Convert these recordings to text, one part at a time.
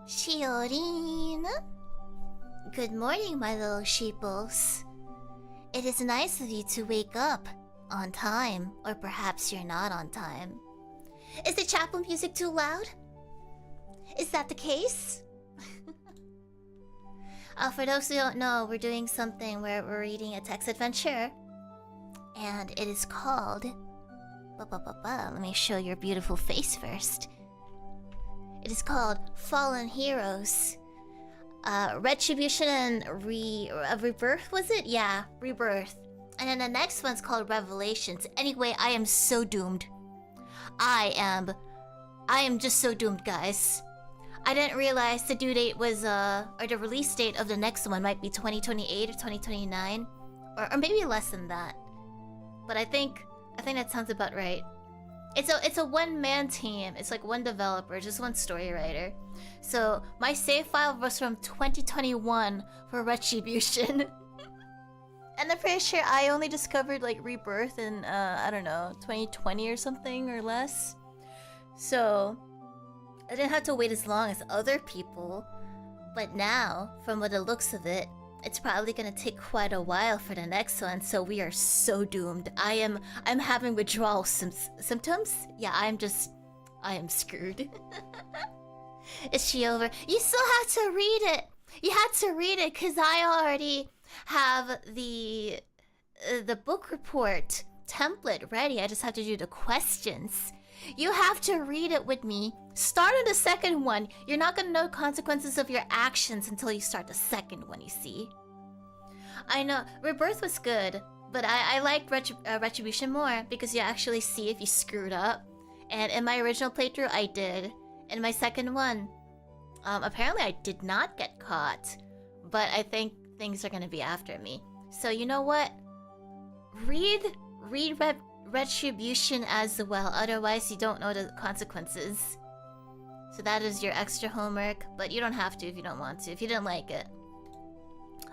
Shiori. Good morning, my little sheeples. It is nice of you to wake up on time, or perhaps you're not on time. Is the chapel music too loud? Is that the case? For those who don't know, we're doing something where we're reading a text adventure, and it is called... Let me show your beautiful face first. It is called Fallen Heroes. Retribution and Rebirth, was it? Yeah, Rebirth. And then the next one's called Revelations. Anyway, I am so doomed. I am just so doomed, guys. I didn't realize the due date was, or the release date of the next one might be 2028 or 2029. Or maybe less than that. But I think that sounds about right. It's a one-man team. It's like one developer, just one story writer. So my save file was from 2021 for Retribution. And I'm pretty sure I only discovered like Rebirth in I don't know, 2020 or something or less. So I didn't have to wait as long as other people. But now, from what it looks of it, it's probably gonna take quite a while for the next one, so we are so doomed. I'm having withdrawal symptoms? Yeah, I am screwed. Is she over? You still have to read it! You had to read it, cause I already have the book report template ready. I just have to do the questions. You have to read it with me. Start on the second one. You're not gonna know consequences of your actions until you start the second one, you see. I know, Rebirth was good, but I liked Retribution more because you actually see if you screwed up. And in my original playthrough, I did. In my second one, apparently I did not get caught. But I think things are gonna be after me. So you know what? Read Retribution as well, otherwise you don't know the consequences. So that is your extra homework, but you don't have to if you don't want to, if you didn't like it.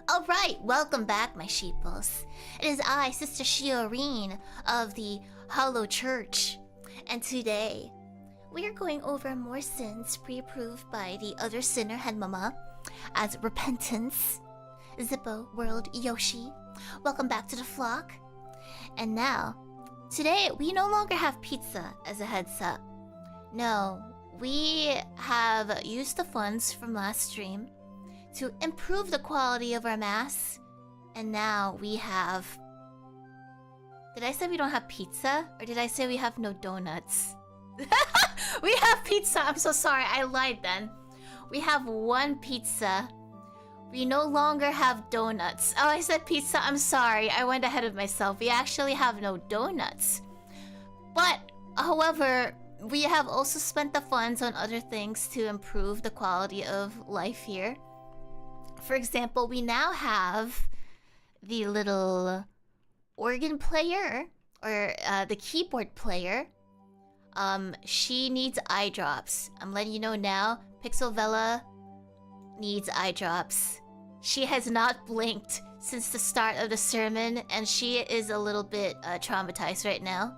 Alright, welcome back, my sheeples. It is I, Sister Shiori of the Hollow Church, and today we are going over more sins pre-approved by the other sinner Henmama as repentance. Zippo, World, Yoshi, welcome back to the flock. And now, today, we no longer have pizza as a heads up. No, we have used the funds from last stream to improve the quality of our mass. And now we have... Did I say we don't have pizza? Or did I say we have no donuts? We have pizza! I'm so sorry, I lied then. We have one pizza. We no longer have donuts. Oh, I said pizza. I'm sorry. I went ahead of myself. We actually have no donuts. But, however, we have also spent the funds on other things to improve the quality of life here. For example, we now have the little organ player, or the keyboard player. She needs eye drops. I'm letting you know now, Pixelvella needs eye drops. She has not blinked since the start of the sermon, and she is a little bit traumatized right now.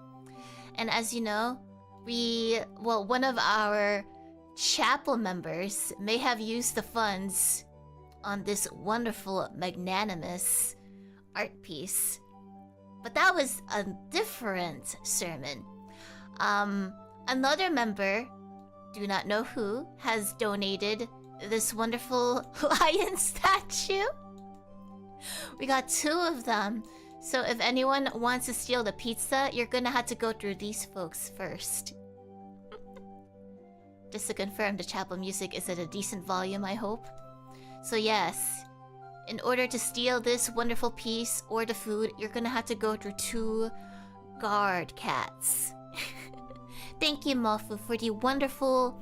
And as you know, one of our chapel members may have used the funds on this wonderful, magnanimous art piece. But that was a different sermon. Another member, do not know who, has donated this wonderful lion statue. We got 2 of them. So if anyone wants to steal the pizza, you're gonna have to go through these folks first. Just to confirm, the chapel music is at a decent volume, I hope. So yes, in order to steal this wonderful piece or the food, you're gonna have to go through 2 guard cats. Thank you, Mofu, for the wonderful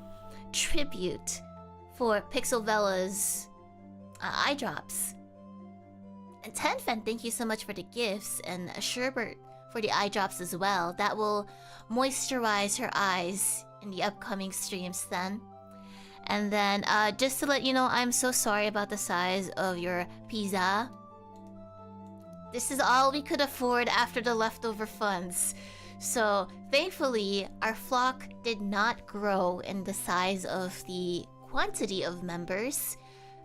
tribute for Pixelvella's eye drops. And Tenfen, thank you so much for the gifts, and Sherbert for the eye drops as well. That will moisturize her eyes in the upcoming streams then. And then, just to let you know, I'm so sorry about the size of your pizza. This is all we could afford after the leftover funds. So, thankfully, our flock did not grow in the size of the quantity of members,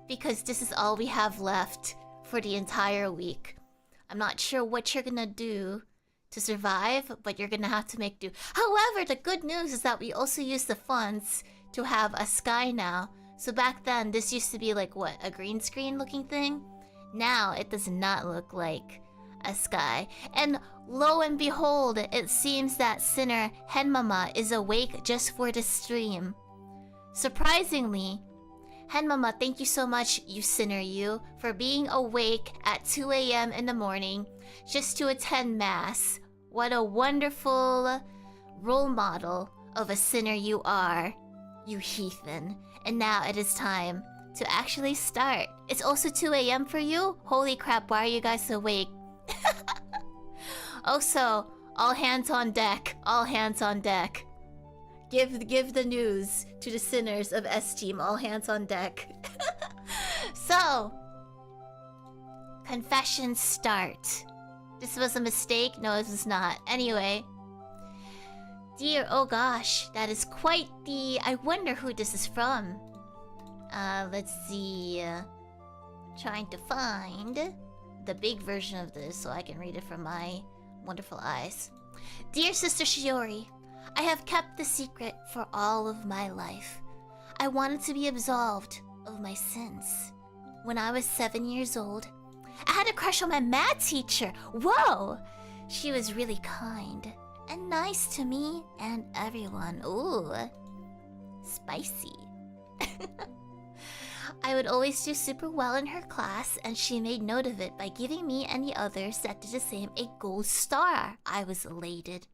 because this is all we have left for the entire week. I'm not sure what you're gonna do to survive, but you're gonna have to make do. However, the good news is that we also use the funds to have a sky now. So back then, this used to be like, what, a green screen looking thing? Now, it does not look like a sky. And lo and behold, it seems that Sinner Henmama is awake just for the stream. Surprisingly, Henmama, thank you so much, you sinner you, for being awake at 2 a.m. in the morning just to attend Mass. What a wonderful role model of a sinner you are, you heathen. And now it is time to actually start. It's also 2 a.m. for you? Holy crap, why are you guys awake? Also, all hands on deck. All hands on deck. Give the news to the sinners of S-Team. All hands on deck. So, confessions start. This was a mistake? No, this was not. Anyway. Dear, oh gosh. That is quite the... I wonder who this is from. Let's see. Trying to find the big version of this so I can read it from my wonderful eyes. Dear Sister Shiori, I have kept the secret for all of my life. I wanted to be absolved of my sins. When I was 7 years old, I had a crush on my math teacher. Whoa! She was really kind and nice to me and everyone. Ooh, spicy. I would always do super well in her class, and she made note of it by giving me and the others that did the same a gold star. I was elated.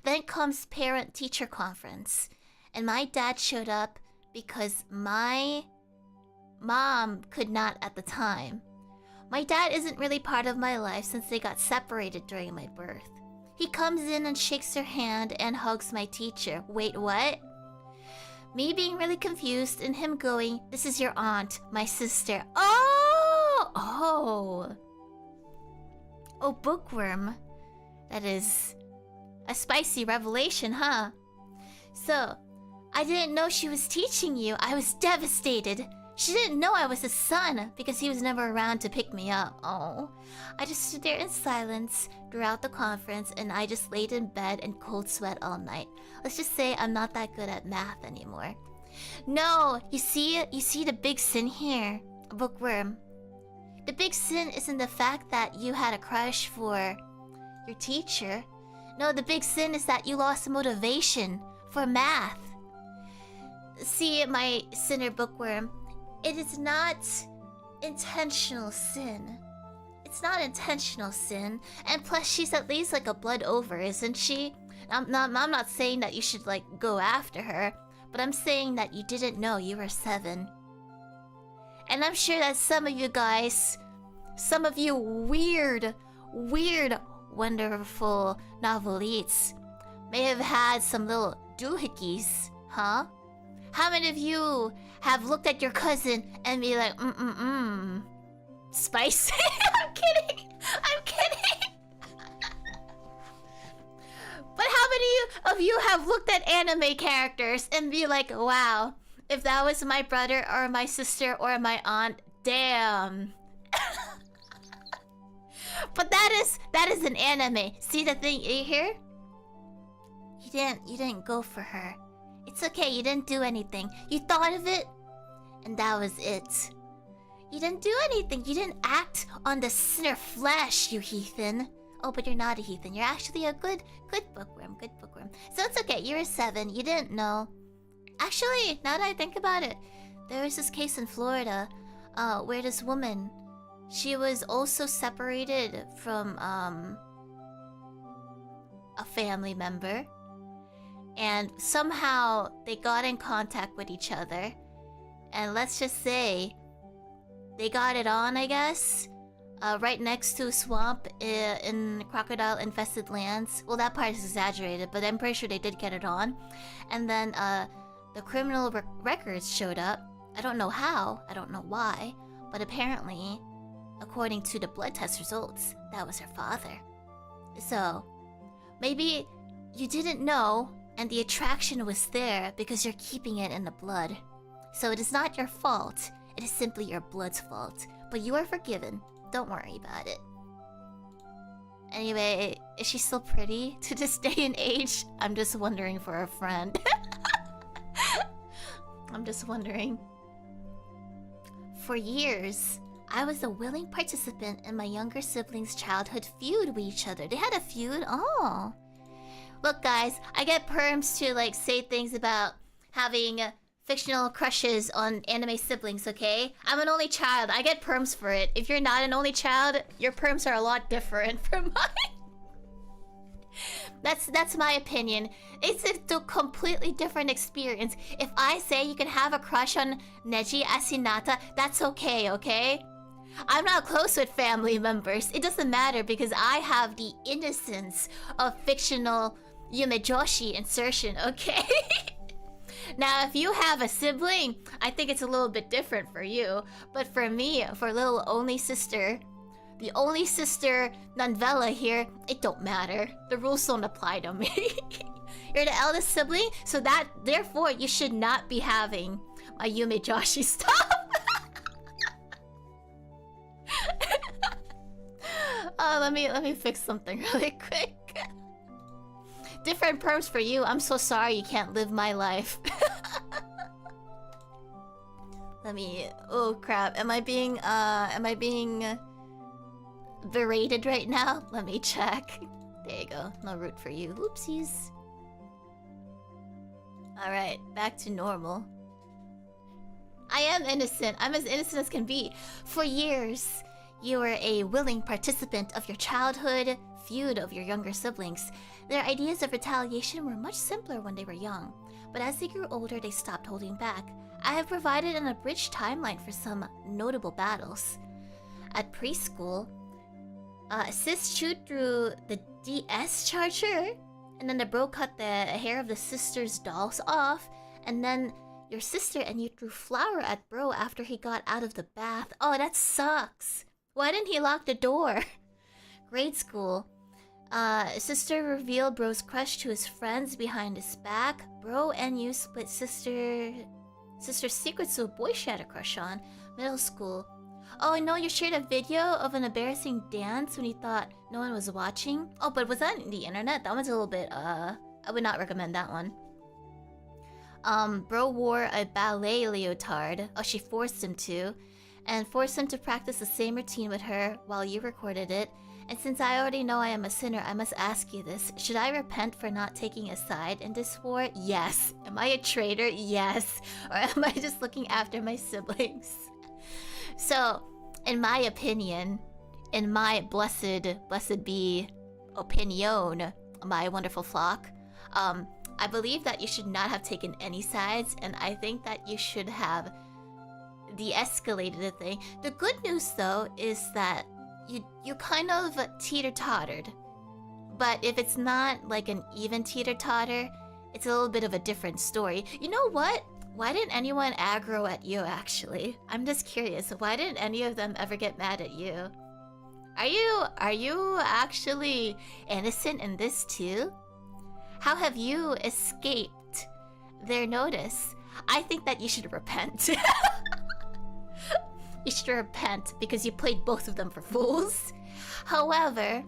Then comes parent-teacher conference, and my dad showed up because my mom could not at the time. My dad isn't really part of my life since they got separated during my birth. He comes in and shakes her hand and hugs my teacher. Wait, what? Me being really confused and him going, this is your aunt, my sister. Oh, bookworm. That is a spicy revelation, huh? So, I didn't know she was teaching you. I was devastated. She didn't know I was his son because he was never around to pick me up. Oh, I just stood there in silence throughout the conference, and I just laid in bed in cold sweat all night. Let's just say I'm not that good at math anymore. No, you see the big sin here, bookworm. The big sin isn't the fact that you had a crush for your teacher. No, the big sin is that you lost motivation for math. See, my sinner bookworm, it is not intentional sin. It's not intentional sin. And plus, she's at least like a blood over, isn't she? I'm not saying that you should like go after her, but I'm saying that you didn't know you were 7. And I'm sure that some of you guys, some of you weird, wonderful novelites may have had some little doohickeys, huh? How many of you have looked at your cousin and be like, spicy? I'm kidding. But how many of you have looked at anime characters and be like, wow, if that was my brother or my sister or my aunt, damn. But that is an anime. See the thing here? You didn't go for her. It's okay, you didn't do anything. You thought of it, and that was it. You didn't do anything. You didn't act on the sinner flesh, you heathen. Oh, but you're not a heathen. You're actually a good bookworm. Good bookworm. So it's okay. You were 7. You didn't know. Actually, now that I think about it, there was this case in Florida, where this woman, she was also separated from a family member, and somehow they got in contact with each other, and let's just say they got it on, I guess. Right next to a swamp in crocodile-infested lands. Well, that part is exaggerated, but I'm pretty sure they did get it on. And then the criminal records showed up. I don't know how, I don't know why, but apparently, according to the blood test results, that was her father. So, maybe you didn't know, and the attraction was there because you're keeping it in the blood. So it is not your fault. It is simply your blood's fault. But you are forgiven. Don't worry about it. Anyway, is she still pretty to this day and age? I'm just wondering for a friend. I'm just wondering. For years, I was a willing participant in my younger siblings' childhood feud with each other. They had a feud? Oh. Look, guys, I get perms to, like, say things about having fictional crushes on anime siblings, okay? I'm an only child. I get perms for it. If you're not an only child, your perms are a lot different from mine. That's my opinion. It's a completely different experience. If I say you can have a crush on Neji as Hinata, that's okay, okay? I'm not close with family members. It doesn't matter because I have the innocence of fictional Yumejoshi insertion, okay? Now, if you have a sibling, I think it's a little bit different for you. But for me, for little only sister, the only sister Novella here, it don't matter. The rules don't apply to me. You're the eldest sibling, so that therefore you should not be having my Yumejoshi stuff. Let me fix something really quick. Different perms for you. I'm so sorry you can't live my life. Oh crap. Am I being berated right now? Let me check. There you go. No root for you. Oopsies. Alright, back to normal. I am innocent. I'm as innocent as can be. For years, you were a willing participant of your childhood feud of your younger siblings. Their ideas of retaliation were much simpler when they were young, but as they grew older, they stopped holding back. I have provided an abridged timeline for some notable battles. At preschool, sis chewed through the DS charger, and then the bro cut the hair of the sister's dolls off, and then your sister and you threw flour at bro after he got out of the bath. Oh, that sucks. Why didn't he lock the door? Grade school. Sister revealed bro's crush to his friends behind his back. Bro and you split sister's secrets to a boy she had a crush on. Middle school. Oh, I know you shared a video of an embarrassing dance when you thought no one was watching. Oh, but was that on the internet? That one's a little bit, I would not recommend that one. Bro wore a ballet leotard. Oh, she forced him to. And forced him to practice the same routine with her while you recorded it. And since I already know I am a sinner, I must ask you this. Should I repent for not taking a side in this war? Yes. Am I a traitor? Yes. Or am I just looking after my siblings? So, in my opinion, in my blessed be opinion, my wonderful flock, I believe that you should not have taken any sides, and I think that you should have de-escalated the thing. The good news, though, is that you kind of teeter-tottered. But if it's not like an even teeter-totter, it's a little bit of a different story. You know what? Why didn't anyone aggro at you, actually? I'm just curious. Why didn't any of them ever get mad at you? Are you actually innocent in this too? How have you escaped their notice? I think that you should repent. You should repent because you played both of them for fools. However,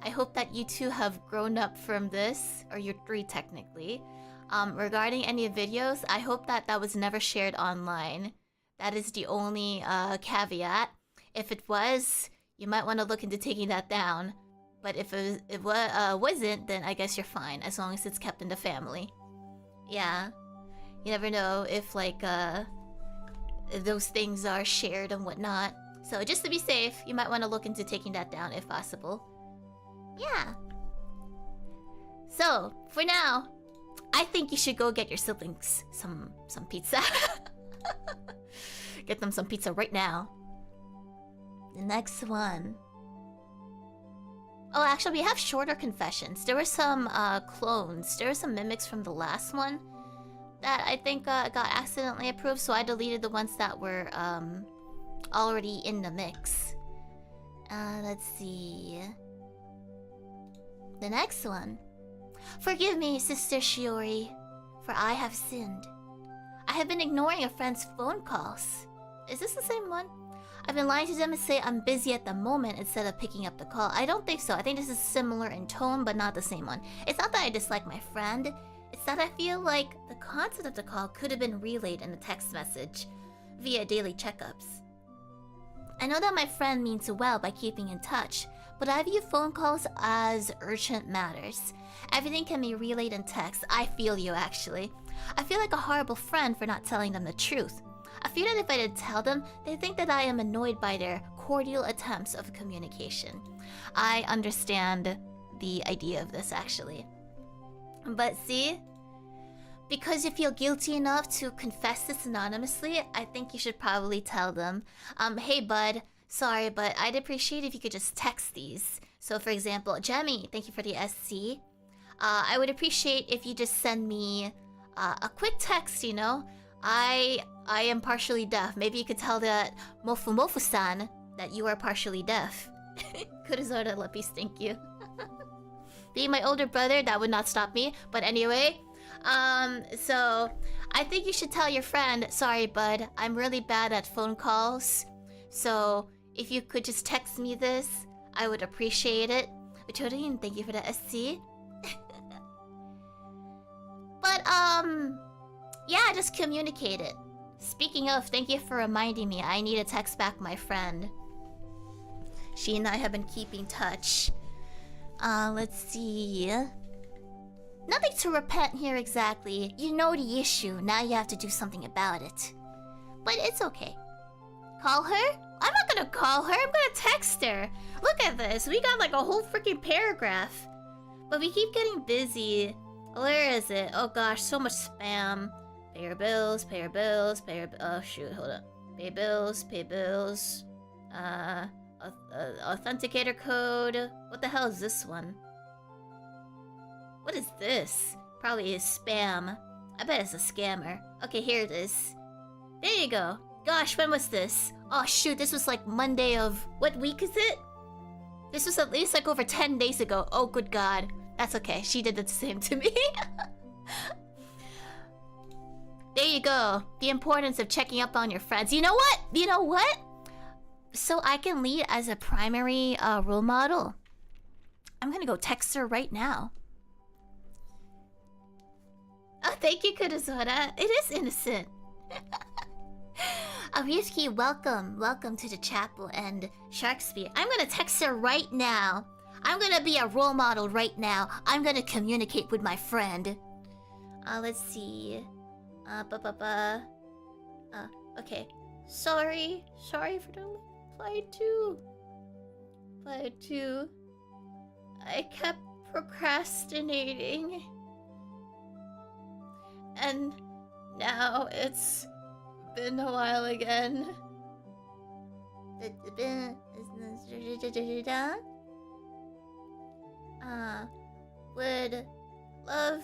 I hope that you two have grown up from this, or you're 3 technically. Regarding any videos, I hope that that was never shared online. That is the only caveat. If it was, you might want to look into taking that down. But if it wasn't, then I guess you're fine, as long as it's kept in the family. Yeah. You never know if, like, if those things are shared and whatnot. So just to be safe, you might want to look into taking that down if possible. Yeah. So, for now, I think you should go get your siblings some pizza. Get them some pizza right now. The next one. Oh, actually, we have shorter confessions. There were some clones. There were some mimics from the last one that I think got accidentally approved, so I deleted the ones that were already in the mix. Let's see. The next one. Forgive me, Sister Shiori, for for I have sinned. I have been ignoring a friend's phone calls. Is this the same one? I've been lying to them and say I'm busy at the moment instead of picking up the call. I don't think so. I think this is similar in tone, but not the same one. It's not that I dislike my friend. It's that I feel like the content of the call could have been relayed in a text message via daily checkups. I know that my friend means well by keeping in touch, but I view phone calls as urgent matters. Everything can be relayed in text. I feel you, actually. I feel like a horrible friend for not telling them the truth. I fear that if I did tell them, they think that I am annoyed by their cordial attempts of communication. I understand the idea of this, actually. But see, because you feel guilty enough to confess this anonymously, I think you should probably tell them, hey bud, sorry, but I'd appreciate if you could just text these. So for example, Jemmy, thank you for the SC. I would appreciate if you just send me a quick text, you know? I am partially deaf. Maybe you could tell that Mofu-san that you are partially deaf. Kurizora Luppies, thank you. Being my older brother, that would not stop me. But anyway, so I think you should tell your friend, sorry bud, I'm really bad at phone calls. So if you could just text me this, I would appreciate it. Uchorin, thank you for the SC. But yeah, just communicate it. Speaking of, thank you for reminding me. I need to text back my friend. She and I have been keeping touch. Let's see. Nothing to repent here exactly. You know the issue. Now you have to do something about it. But it's okay. Call her? I'm not gonna call her. I'm gonna text her. Look at this. We got like a whole freaking paragraph. But we keep getting busy. Where is it? Oh gosh, so much spam. Pay your bills, pay your bills, pay your... Oh shoot, hold up. Pay bills, pay bills. Authenticator code. What the hell is this one? What is this? Probably is spam. I bet it's a scammer. Okay, here it is. There you go. Gosh, when was this? Oh shoot, this was like Monday of... What week is it? This was at least like over 10 days ago. Oh good god. That's okay, she did the same to me. There you go. The importance of checking up on your friends. You know what? You know what? So I can lead as a primary role model. I'm gonna go text her right now. Oh, thank you, Kurizora. It is innocent. Ariski, welcome. Welcome to the chapel and Sharkspear. I'm gonna text her right now. I'm gonna be a role model right now. I'm gonna communicate with my friend. Let's see. Okay. Sorry for the reply to. I kept procrastinating. And now it's been a while again. Would love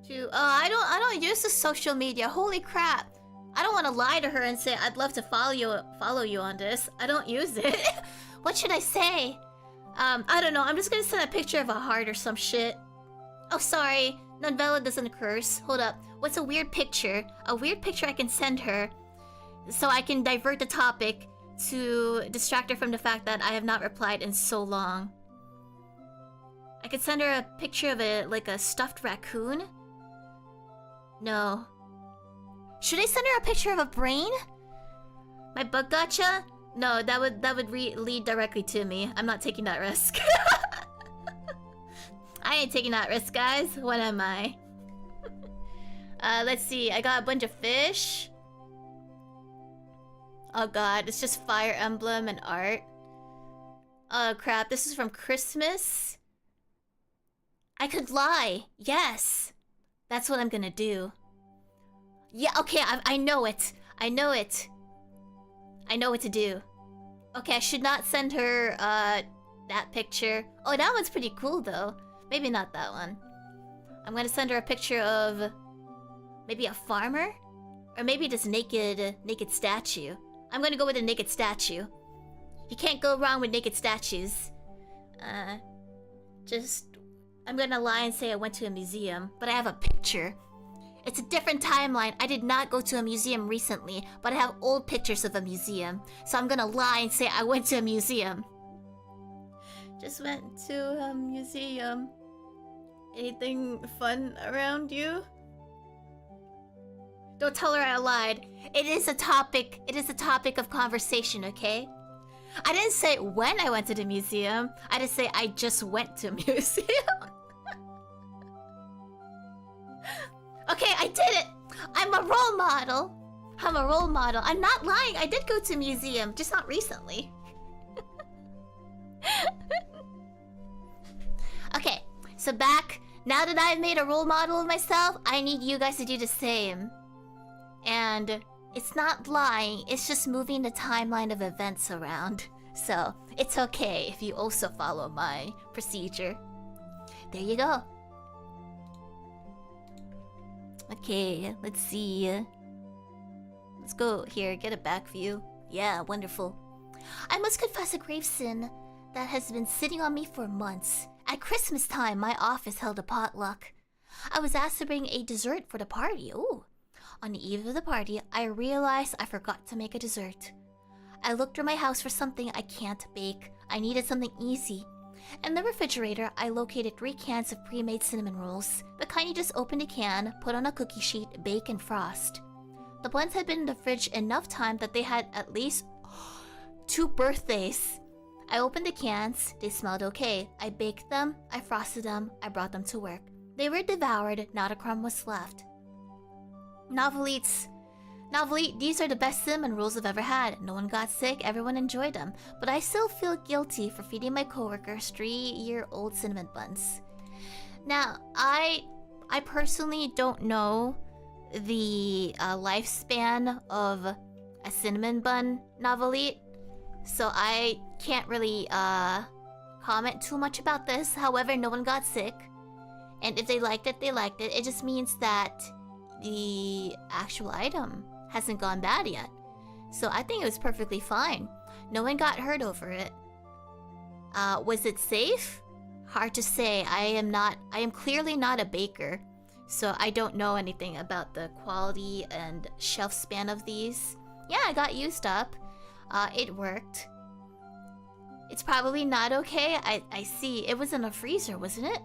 to... I don't use the social media. Holy crap. I don't want to lie to her and say I'd love to follow you on this. I don't use it. What should I say? I don't know. I'm just gonna send a picture of a heart or some shit. Oh, sorry. Novella doesn't curse. Hold up. What's a weird picture? A weird picture I can send her so I can divert the topic to distract her from the fact that I have not replied in so long. I could send her a picture of a stuffed raccoon. No. Should I send her a picture of a brain? My bug gotcha? No, that would lead directly to me. I'm not taking that risk. I ain't taking that risk, guys. What am I? Let's see. I got a bunch of fish. Oh god, it's just Fire Emblem and art. Oh crap, this is from Christmas? I could lie. Yes. That's what I'm gonna do. Yeah, okay, I know it. I know it. I know what to do. Okay, I should not send her, that picture. Oh, that one's pretty cool, though. Maybe not that one. I'm gonna send her a picture of... maybe a farmer? Or maybe this naked statue. I'm gonna go with a naked statue. You can't go wrong with naked statues. I'm gonna lie and say I went to a museum, but I have a picture. It's a different timeline. I did not go to a museum recently, but I have old pictures of a museum. So I'm gonna lie and say I went to a museum. Just went to a museum. Anything fun around you? Don't tell her I lied. It is a topic. It is a topic of conversation, okay? I didn't say when I went to the museum. I just say I just went to a museum. Okay, I did it! I'm a role model. I'm a role model. I'm not lying. I did go to a museum, just not recently. Okay, so back. Now that I've made a role model of myself, I need you guys to do the same. And it's not lying, it's just moving the timeline of events around. So, it's okay if you also follow my procedure. There you go. Okay, let's see. Let's go here, get a back view. Yeah, wonderful. I must confess a grave sin that has been sitting on me for months. At Christmas time, my office held a potluck. I was asked to bring a dessert for the party. Ooh. On the eve of the party, I realized I forgot to make a dessert. I looked through my house for something I can't bake. I needed something easy. In the refrigerator, I located 3 cans of pre-made cinnamon rolls. The kind you just open a can, put on a cookie sheet, bake and frost. The buns had been in the fridge enough time that they had at least 2 birthdays. I opened the cans, they smelled okay. I baked them, I frosted them, I brought them to work. They were devoured, not a crumb was left. Novelite, these are the best cinnamon rolls I've ever had. No one got sick, everyone enjoyed them. But I still feel guilty for feeding my coworkers 3-year-old cinnamon buns. Now, I personally don't know the lifespan of a cinnamon bun, Novelite. So I can't really comment too much about this. However, no one got sick. And if they liked it, they liked it. It just means that the actual item hasn't gone bad yet. So I think it was perfectly fine. No one got hurt over it. Was it safe? Hard to say. I am clearly not a baker. So I don't know anything about the quality and shelf span of these. Yeah, I got used up. It worked. It's probably not okay. I see. It was in a freezer, wasn't it?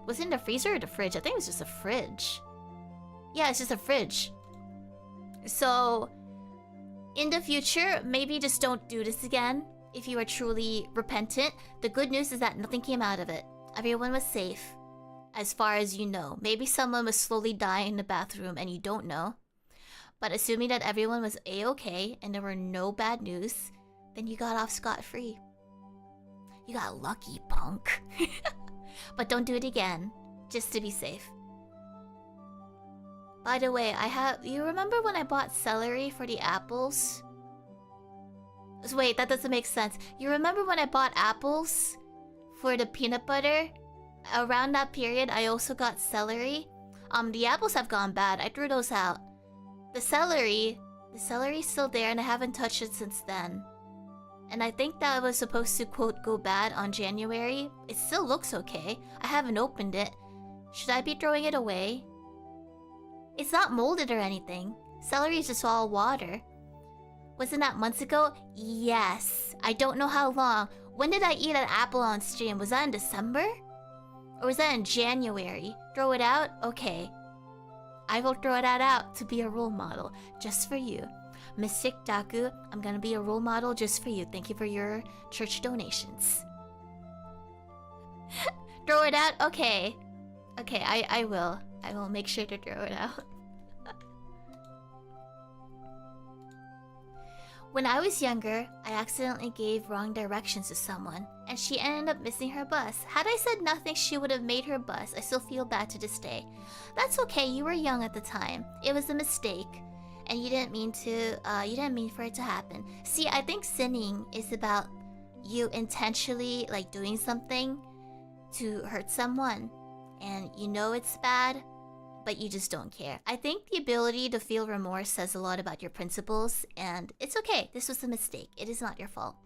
Was it in the freezer or the fridge? I think it was just a fridge. Yeah, it's just a fridge. So, in the future, maybe just don't do this again if you are truly repentant. The good news is that nothing came out of it. Everyone was safe, as far as you know. Maybe someone was slowly dying in the bathroom and you don't know. But assuming that everyone was A-okay and there were no bad news, then you got off scot-free. You got lucky, punk. But don't do it again, just to be safe. By the way, you remember when I bought celery for the apples? Wait, that doesn't make sense. You remember when I bought apples for the peanut butter? Around that period, I also got celery. The apples have gone bad. I threw those out. The celery's still there and I haven't touched it since then. And I think that was supposed to, quote, go bad on January. It still looks okay. I haven't opened it. Should I be throwing it away? It's not molded or anything. Celery is just all water. Wasn't that months ago? Yes. I don't know how long. When did I eat an apple on stream? Was that in December? Or was that in January? Throw it out? Okay. I will throw that out to be a role model. Just for you. Mystic Daku, I'm gonna be a role model just for you. Thank you for your church donations. Throw it out? Okay. Okay, I will. I will make sure to throw it out. When I was younger, I accidentally gave wrong directions to someone, and she ended up missing her bus. Had I said nothing, she would have made her bus. I still feel bad to this day. That's okay, you were young at the time. It was a mistake, and you didn't mean for it to happen. See, I think sinning is about you intentionally, like, doing something to hurt someone, and you know it's bad, but you just don't care. I think the ability to feel remorse says a lot about your principles, and it's okay. This was a mistake. It is not your fault.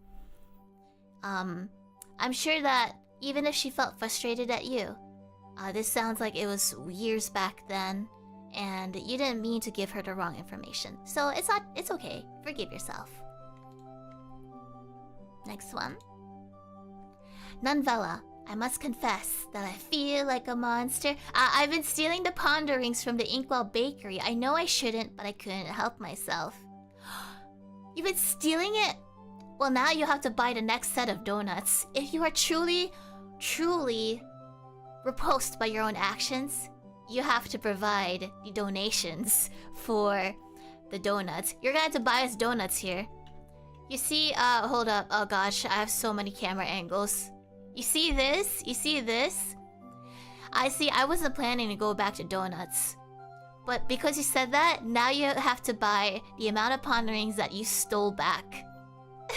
I'm sure that even if she felt frustrated at you, this sounds like it was years back then, and you didn't mean to give her the wrong information. So it's okay. Forgive yourself. Next one. Novella. I must confess that I feel like a monster. I've been stealing the ponderings from the Inkwell Bakery. I know I shouldn't, but I couldn't help myself. You've been stealing it? Well, now you have to buy the next set of donuts. If you are truly repulsed by your own actions, you have to provide the donations for the donuts. You're gonna have to buy us donuts here. You see, hold up. Oh gosh, I have so many camera angles. You see this? You see this? I wasn't planning to go back to donuts. But because you said that, now you have to buy the amount of ponderings that you stole back.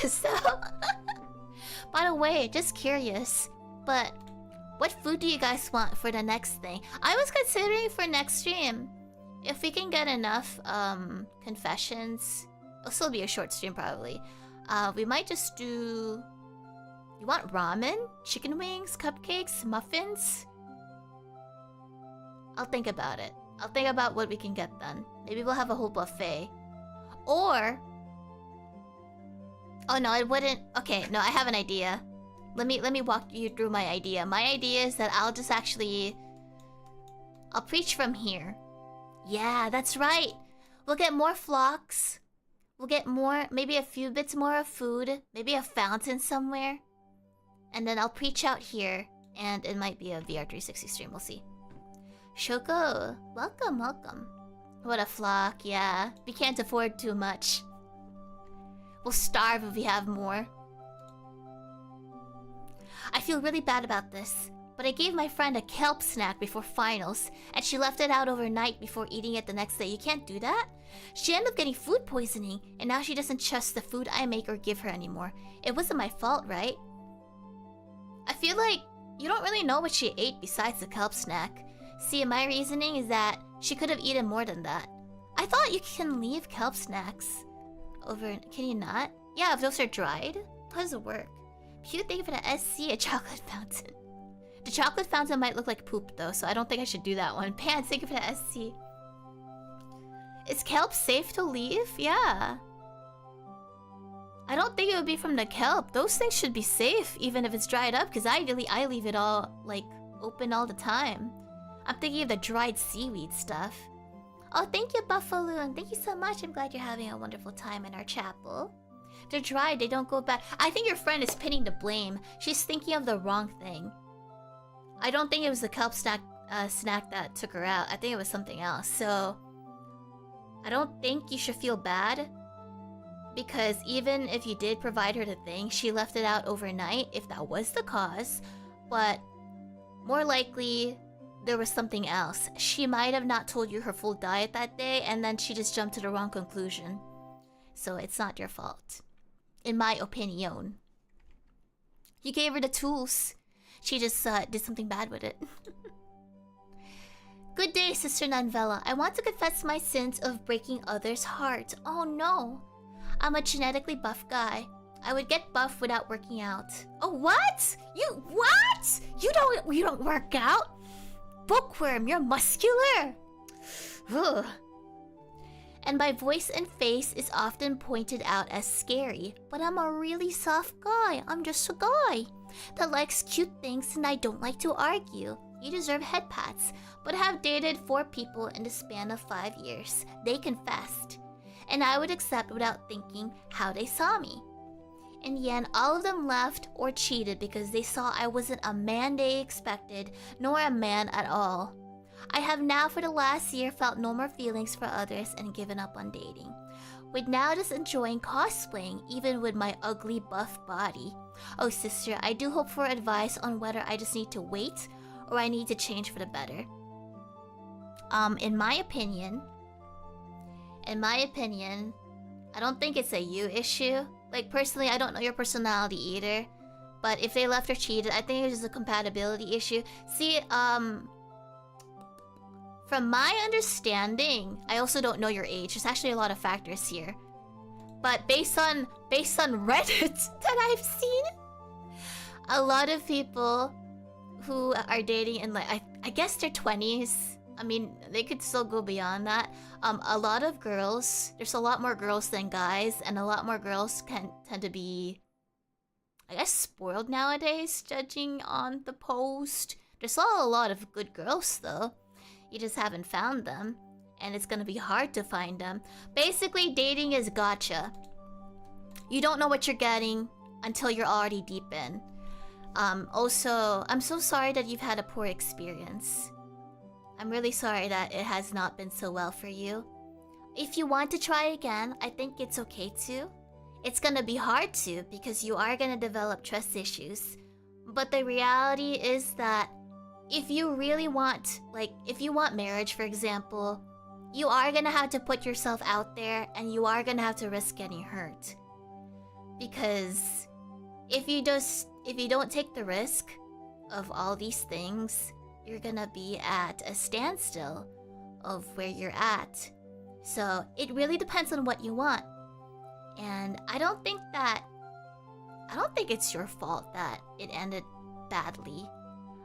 So... By the way, just curious, but what food do you guys want for the next thing? I was considering for next stream, if we can get enough confessions, it'll still be a short stream probably. We might just do... You want ramen? Chicken wings? Cupcakes? Muffins? I'll think about it. I'll think about what we can get done. Maybe we'll have a whole buffet. Or... Oh no, it wouldn't... Okay, no, I have an idea. Let me walk you through my idea. My idea is that I'll just actually... I'll preach from here. Yeah, that's right. We'll get more flocks. We'll get more... Maybe a few bits more of food. Maybe a fountain somewhere. And then I'll preach out here. And it might be a VR360 stream. We'll see. Shoko, welcome, welcome. What a flock, yeah. We can't afford too much. We'll starve if we have more. I feel really bad about this, but I gave my friend a kelp snack before finals, and she left it out overnight before eating it the next day. You can't do that? She ended up getting food poisoning, and now she doesn't trust the food I make or give her anymore. It wasn't my fault, right? I feel like you don't really know what she ate besides the kelp snack. See, my reasoning is that she could have eaten more than that. I thought you can leave kelp snacks over... Can you not? Yeah, if those are dried. How does it work? Cute thing for the SC, a chocolate fountain. The chocolate fountain might look like poop though, so I don't think I should do that one. Pants, thank you for the SC. Is kelp safe to leave? Yeah. I don't think it would be from the kelp. Those things should be safe, even if it's dried up, because I leave it all, like, open all the time. I'm thinking of the dried seaweed stuff. Oh, thank you, Buffaloon. Thank you so much. I'm glad you're having a wonderful time in our chapel. They're dried, they don't go bad. I think your friend is pinning the blame. She's thinking of the wrong thing. I don't think it was the kelp snack that took her out. I think it was something else. So, I don't think you should feel bad. Because even if you did provide her the thing, she left it out overnight, if that was the cause. But, more likely, there was something else. She might have not told you her full diet that day, and then she just jumped to the wrong conclusion. So it's not your fault. In my opinion. You gave her the tools. She just did something bad with it. Good day, Sister Novella. I want to confess my sins of breaking others' hearts. Oh no. I'm a genetically buff guy. I would get buff without working out. Oh, what? What? You don't work out? Bookworm, you're muscular. Ugh. And my voice and face is often pointed out as scary. But I'm a really soft guy. I'm just a guy that likes cute things and I don't like to argue. You deserve head pats. But I have dated 4 people in the span of 5 years. They confessed. And I would accept without thinking how they saw me. In the end, all of them left or cheated because they saw I wasn't a man they expected, nor a man at all. I have now for the last year felt no more feelings for others and given up on dating. With now just enjoying cosplaying, even with my ugly buff body. Oh sister, I do hope for advice on whether I just need to wait or I need to change for the better. In my opinion, I don't think it's a you issue. Like, personally, I don't know your personality either. But if they left or cheated, I think it's just a compatibility issue. See, from my understanding, I also don't know your age. There's actually a lot of factors here. But based on Reddit that I've seen, a lot of people who are dating in, like, I guess their 20s, I mean, they could still go beyond that. A lot of girls, there's a lot more girls than guys, and a lot more girls can tend to be, I guess, spoiled nowadays, judging on the post. There's still a lot of good girls, though. You just haven't found them, and it's gonna be hard to find them. Basically, dating is gotcha. You don't know what you're getting until you're already deep in. Also, I'm so sorry that you've had a poor experience. I'm really sorry that it has not been so well for you. If you want to try again, I think it's okay to. It's gonna be hard to, because you are gonna develop trust issues. But the reality is that if you really want, like, if you want marriage, for example, you are gonna have to put yourself out there, and you are gonna have to risk getting hurt. Because if you don't take the risk of all these things, you're gonna be at a standstill of where you're at. So it really depends on what you want. And I don't think it's your fault that it ended badly.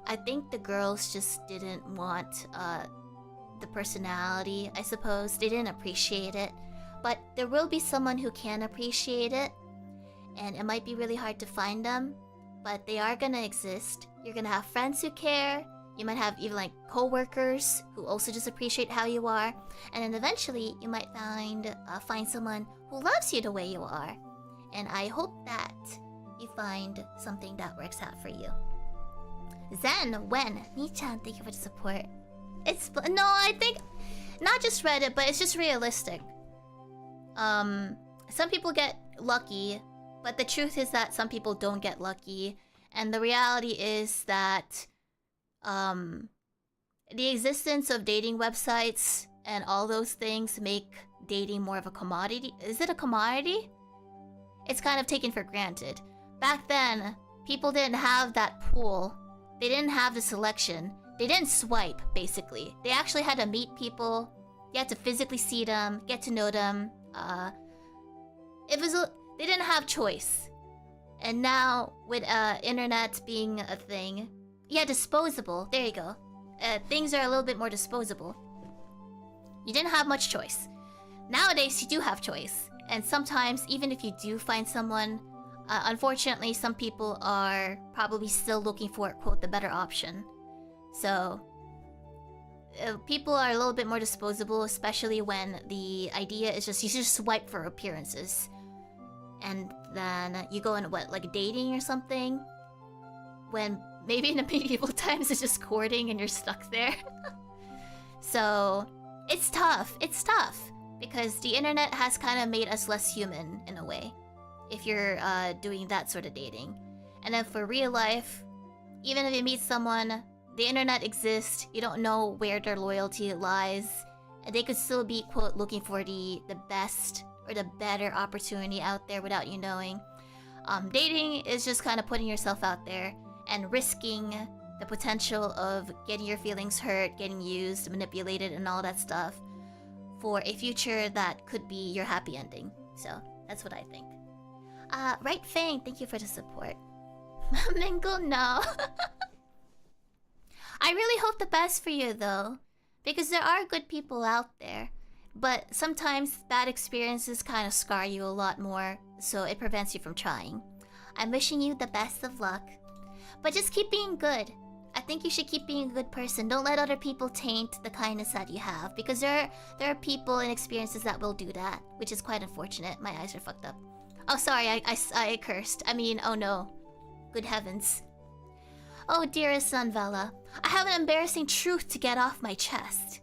I think the girls just didn't want the personality, I suppose. They didn't appreciate it. But there will be someone who can appreciate it. And it might be really hard to find them, but they are gonna exist. You're gonna have friends who care. You might have even like co-workers who also just appreciate how you are. And then eventually you might find someone who loves you the way you are. And I hope that you find something that works out for you. Zen, when? Mi-chan, thank you for the support. No, I think not just Reddit, but it's just realistic. Some people get lucky, but the truth is that some people don't get lucky. And the reality is that the existence of dating websites and all those things make dating more of a commodity. Is it a commodity? It's kind of taken for granted. Back then, people didn't have that pool. They didn't have the selection. They didn't swipe, basically. They actually had to meet people. You had to physically see them, get to know them. They didn't have choice. And now, with internet being a thing, yeah, disposable. There you go. Things are a little bit more disposable. You didn't have much choice. Nowadays, you do have choice. And sometimes, even if you do find someone, unfortunately, some people are probably still looking for, quote, the better option. So, people are a little bit more disposable, especially when the idea is just, you just swipe for appearances. And then you go in, what, like dating or something? When maybe in the medieval times it's just courting and you're stuck there. So, it's tough. It's tough. Because the internet has kind of made us less human, in a way. If you're doing that sort of dating. And then for real life, even if you meet someone, the internet exists, you don't know where their loyalty lies. And they could still be, quote, looking for the best or the better opportunity out there without you knowing. Dating is just kind of putting yourself out there and risking the potential of getting your feelings hurt, getting used, manipulated, and all that stuff for a future that could be your happy ending. So, that's what I think. Right Fang, thank you for the support. Mingle, no. I really hope the best for you, though. Because there are good people out there. But sometimes bad experiences kind of scar you a lot more, so it prevents you from trying. I'm wishing you the best of luck. But just keep being good. I think you should keep being a good person. Don't let other people taint the kindness that you have. Because there are people and experiences that will do that. Which is quite unfortunate. My eyes are fucked up. Oh, sorry, I cursed. I mean, oh no. Good heavens. Oh, dearest Novella. I have an embarrassing truth to get off my chest.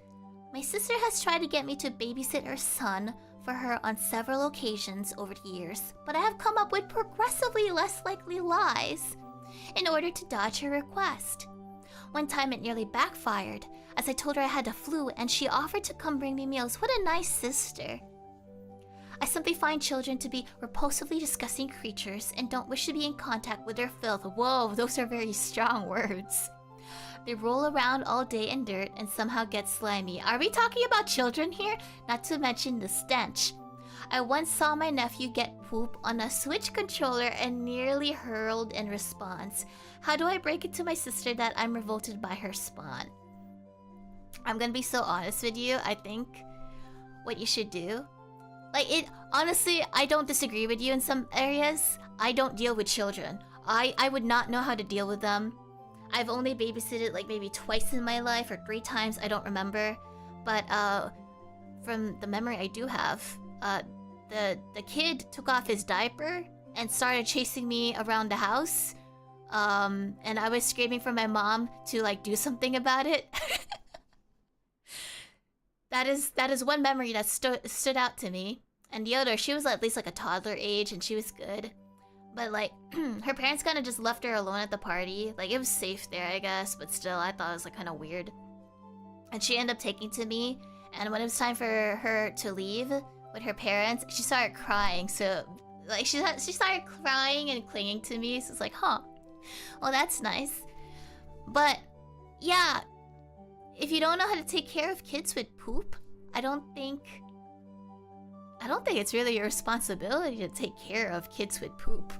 My sister has tried to get me to babysit her son for her on several occasions over the years, but I have come up with progressively less likely lies in order to dodge her request. One time it nearly backfired, as I told her I had the flu and she offered to come bring me meals. What a nice sister. I simply find children to be repulsively disgusting creatures and don't wish to be in contact with their filth. Whoa, those are very strong words. They roll around all day in dirt and somehow get slimy. Are we talking about children here? Not to mention the stench. I once saw my nephew get poop on a Switch controller and nearly hurled in response. How do I break it to my sister that I'm revolted by her spawn? I'm gonna be so honest with you. I think what you should do, like it. Honestly, I don't disagree with you in some areas. I don't deal with children. I would not know how to deal with them. I've only babysitted like maybe twice in my life or 3 times. I don't remember, but from the memory I do have, the kid took off his diaper and started chasing me around the house. And I was screaming for my mom to like do something about it. That is one memory that stood out to me. And the other, she was at least like a toddler age and she was good. But like, her parents kind of just left her alone at the party. Like, it was safe there, I guess, but still, I thought it was like kind of weird. And she ended up taking to me, and when it was time for her to leave with her parents, she started crying. So, like, she started crying and clinging to me. So it's like, huh, well, that's nice. But yeah, if you don't know how to take care of kids with poop, I don't think it's really your responsibility to take care of kids with poop.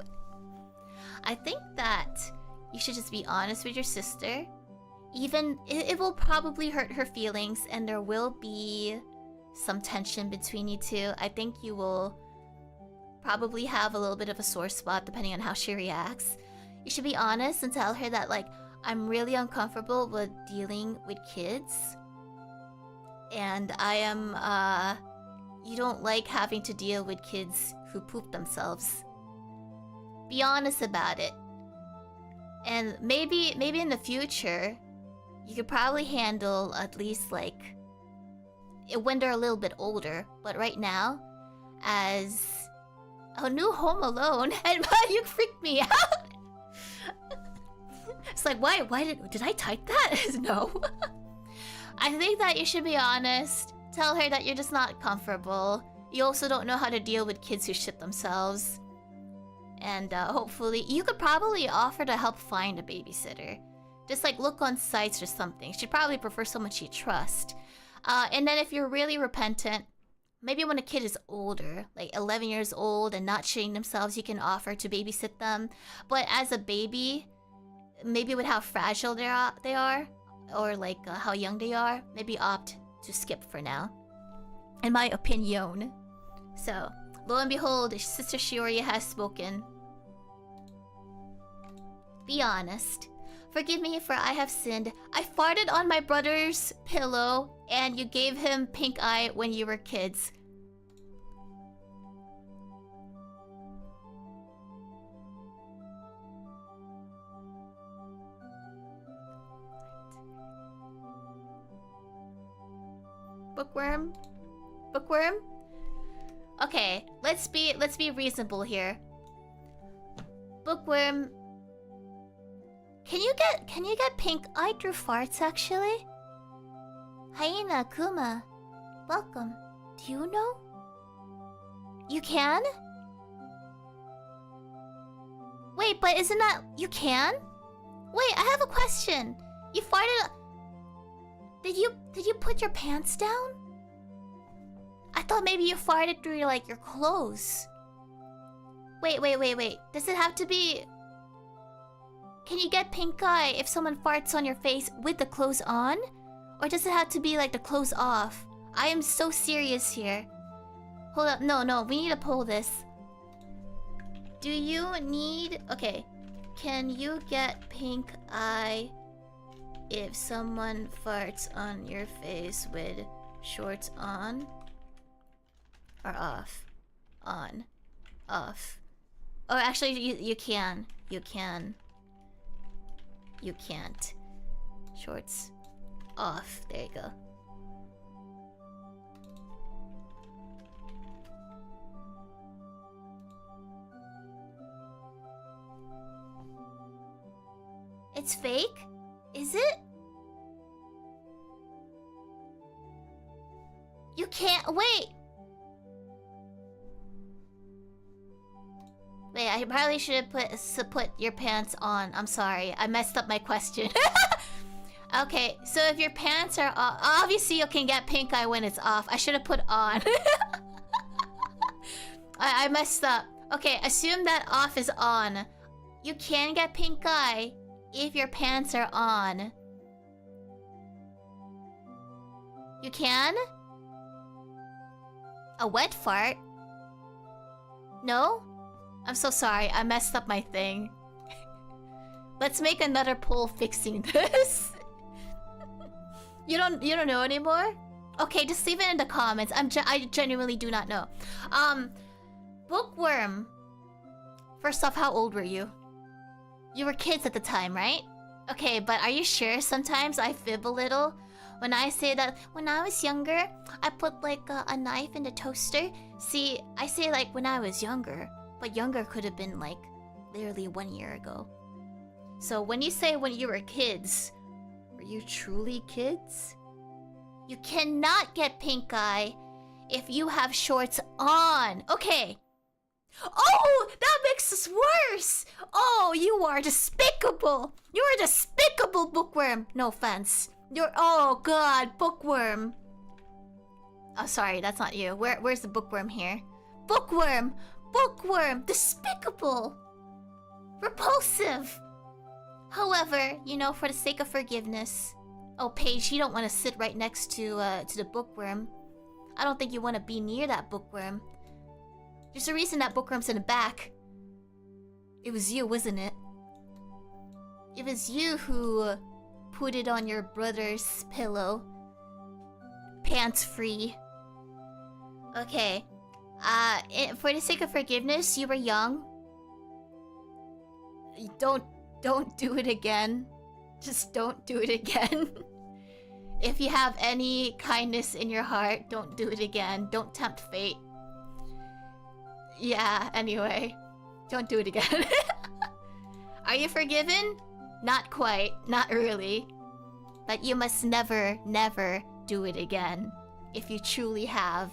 I think that you should just be honest with your sister. Even it will probably hurt her feelings and there will be some tension between you two. I think you will probably have a little bit of a sore spot depending on how she reacts. You should be honest and tell her that, like, I'm really uncomfortable with dealing with kids. And I am, you don't like having to deal with kids who poop themselves. Be honest about it. And maybe in the future, you could probably handle at least like when they're a little bit older. But right now, as a new home alone, and you freaked me out. It's like, why did I type that? No. I think that you should be honest. Tell her that you're just not comfortable. You also don't know how to deal with kids who shit themselves. And hopefully, you could probably offer to help find a babysitter. Just like look on sites or something. She'd probably prefer someone she trusts. And then if you're really repentant, maybe when a kid is older, like 11 years old and not shitting themselves, you can offer to babysit them. But as a baby, maybe with how fragile they are, or like how young they are, maybe opt to skip for now. In my opinion. So, lo and behold, Sister Shiori has spoken. Be honest. Forgive me for I have sinned. I farted on my brother's pillow and you gave him pink eye when you were kids. Bookworm? Bookworm? Okay, let's be reasonable here. Bookworm, can you get pink eye through farts actually? Hyena Kuma, welcome. Do you know? You can? Wait, but isn't that you can? Wait, I have a question. You farted. Did you put your pants down? I thought maybe you farted through like your clothes. Wait. Does it have to be? Can you get pink eye if someone farts on your face with the clothes on? Or does it have to be like the clothes off? I am so serious here. Hold up, no, we need to pull this. Do you need... Okay. Can you get pink eye if someone farts on your face with shorts on? Or off? On. Off. Oh, actually, you can. You can. You can't. Shorts off. There you go. It's fake? Is it? You can't wait. Wait, I probably should have put your pants on. I'm sorry, I messed up my question. Okay, so if your pants are off, obviously you can get pink eye when it's off. I should have put on. I messed up. Okay, assume that off is on. You can get pink eye if your pants are on. You can? A wet fart? No? I'm so sorry, I messed up my thing. Let's make another poll fixing this. You don't know anymore? Okay, just leave it in the comments. I genuinely do not know. Bookworm. First off, how old were you? You were kids at the time, right? Okay, but are you sure? Sometimes I fib a little when I say that when I was younger, I put like a knife in the toaster. See, I say like when I was younger, but younger could have been like literally 1 year ago. So when you say when you were kids, were you truly kids? You cannot get pink eye if you have shorts on. Okay. Oh, that makes us worse. Oh, you are despicable. You are despicable, Bookworm. No offense. Oh god, Bookworm. Oh, sorry, that's not you. Where's the Bookworm here? Bookworm. Bookworm. Despicable. Repulsive. However, you know, for the sake of forgiveness. Oh, Paige, you don't want to sit right next to the Bookworm. I don't think you want to be near that Bookworm. There's a reason that Bookworm's in the back. It was you, wasn't it? It was you who put it on your brother's pillow. Pants free. Okay. For the sake of forgiveness, you were young. Don't do it again. Just don't do it again. If you have any kindness in your heart, don't do it again. Don't tempt fate. Yeah, anyway. Don't do it again. Are you forgiven? Not quite. Not really. But you must never, never do it again. If you truly have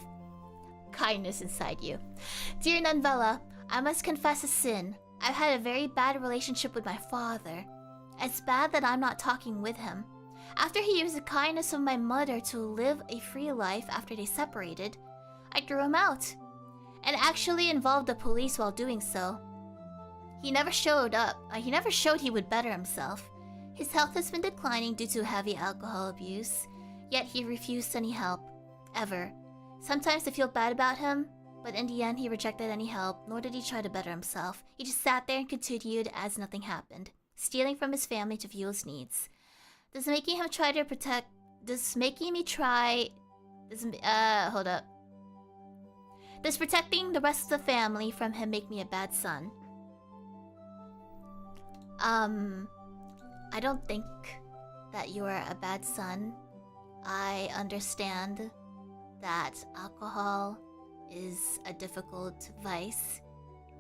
kindness inside you. Dear Novella, I must confess a sin. I've had a very bad relationship with my father. It's bad that I'm not talking with him. After he used the kindness of my mother to live a free life after they separated, I threw him out. And actually involved the police while doing so. He never showed up. He never showed he would better himself. His health has been declining due to heavy alcohol abuse, yet he refused any help. Ever. Sometimes I feel bad about him, but in the end he rejected any help, nor did he try to better himself. He just sat there and continued as nothing happened, stealing from his family to fuel his needs. Does making me try... hold up. Does protecting the rest of the family from him make me a bad son? I don't think that you are a bad son. I understand that alcohol is a difficult vice,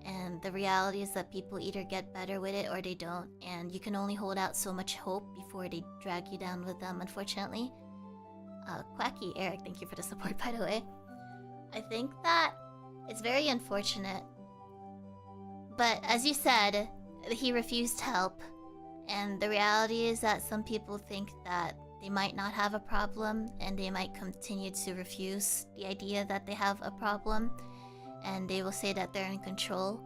and the reality is that people either get better with it or they don't, and you can only hold out so much hope before they drag you down with them, unfortunately. Quacky Eric, thank you for the support, by the way. I think that it's very unfortunate. But as you said, he refused help. And the reality is that some people think that they might not have a problem and they might continue to refuse the idea that they have a problem. And they will say that they're in control.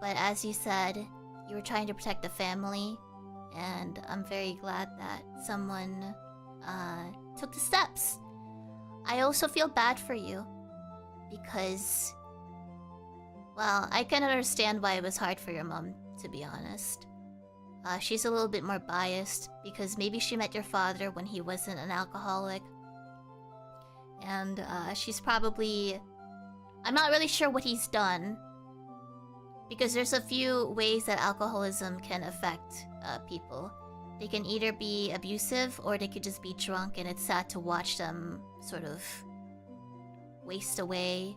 But as you said, you were trying to protect the family. And I'm very glad that someone took the steps. I also feel bad for you. Because, well, I can understand why it was hard for your mom, to be honest. She's a little bit more biased because maybe she met your father when he wasn't an alcoholic. And she's probably... I'm not really sure what he's done. Because there's a few ways that alcoholism can affect people. They can either be abusive or they could just be drunk, and it's sad to watch them sort of waste away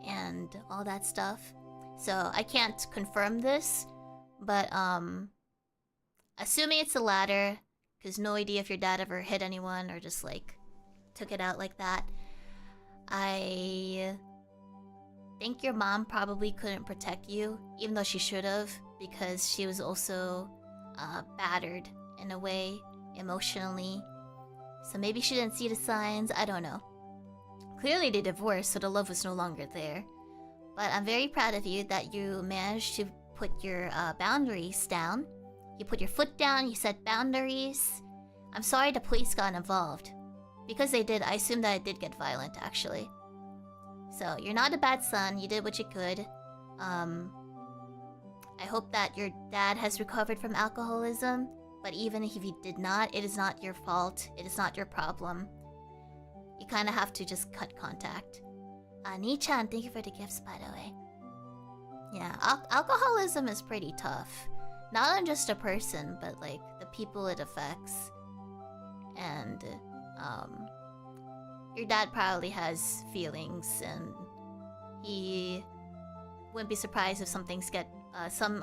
and all that stuff. So I can't confirm this, but assuming it's the latter, because no idea if your dad ever hit anyone or just like took it out like that. I think your mom probably couldn't protect you, even though she should have, because she was also battered in a way emotionally. So maybe she didn't see the signs, I don't know. Clearly they divorced, so the love was no longer there. But I'm very proud of you that you managed to put your boundaries down. You put your foot down, you set boundaries. I'm sorry the police got involved. Because they did, I assume that it did get violent, actually. So, you're not a bad son. You did what you could. I hope that your dad has recovered from alcoholism. But even if he did not, it is not your fault. It is not your problem. You kind of have to just cut contact. Ni-chan, thank you for the gifts, by the way. Yeah, alcoholism is pretty tough. Not on just a person, but like the people it affects. And your dad probably has feelings, and he wouldn't be surprised if some things get some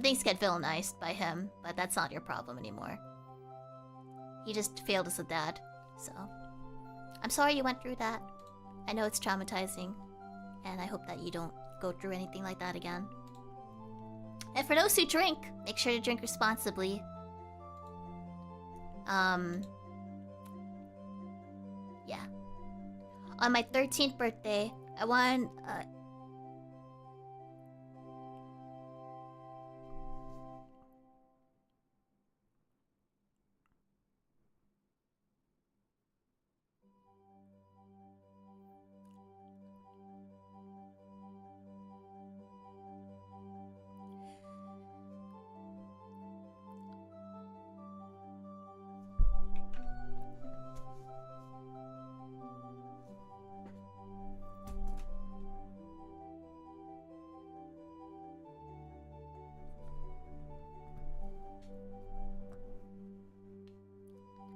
things get villainized by him, but that's not your problem anymore. He just failed as a dad, so I'm sorry you went through that. I know it's traumatizing, and I hope that you don't go through anything like that again. And for those who drink, make sure to drink responsibly. Yeah. On my 13th birthday, I won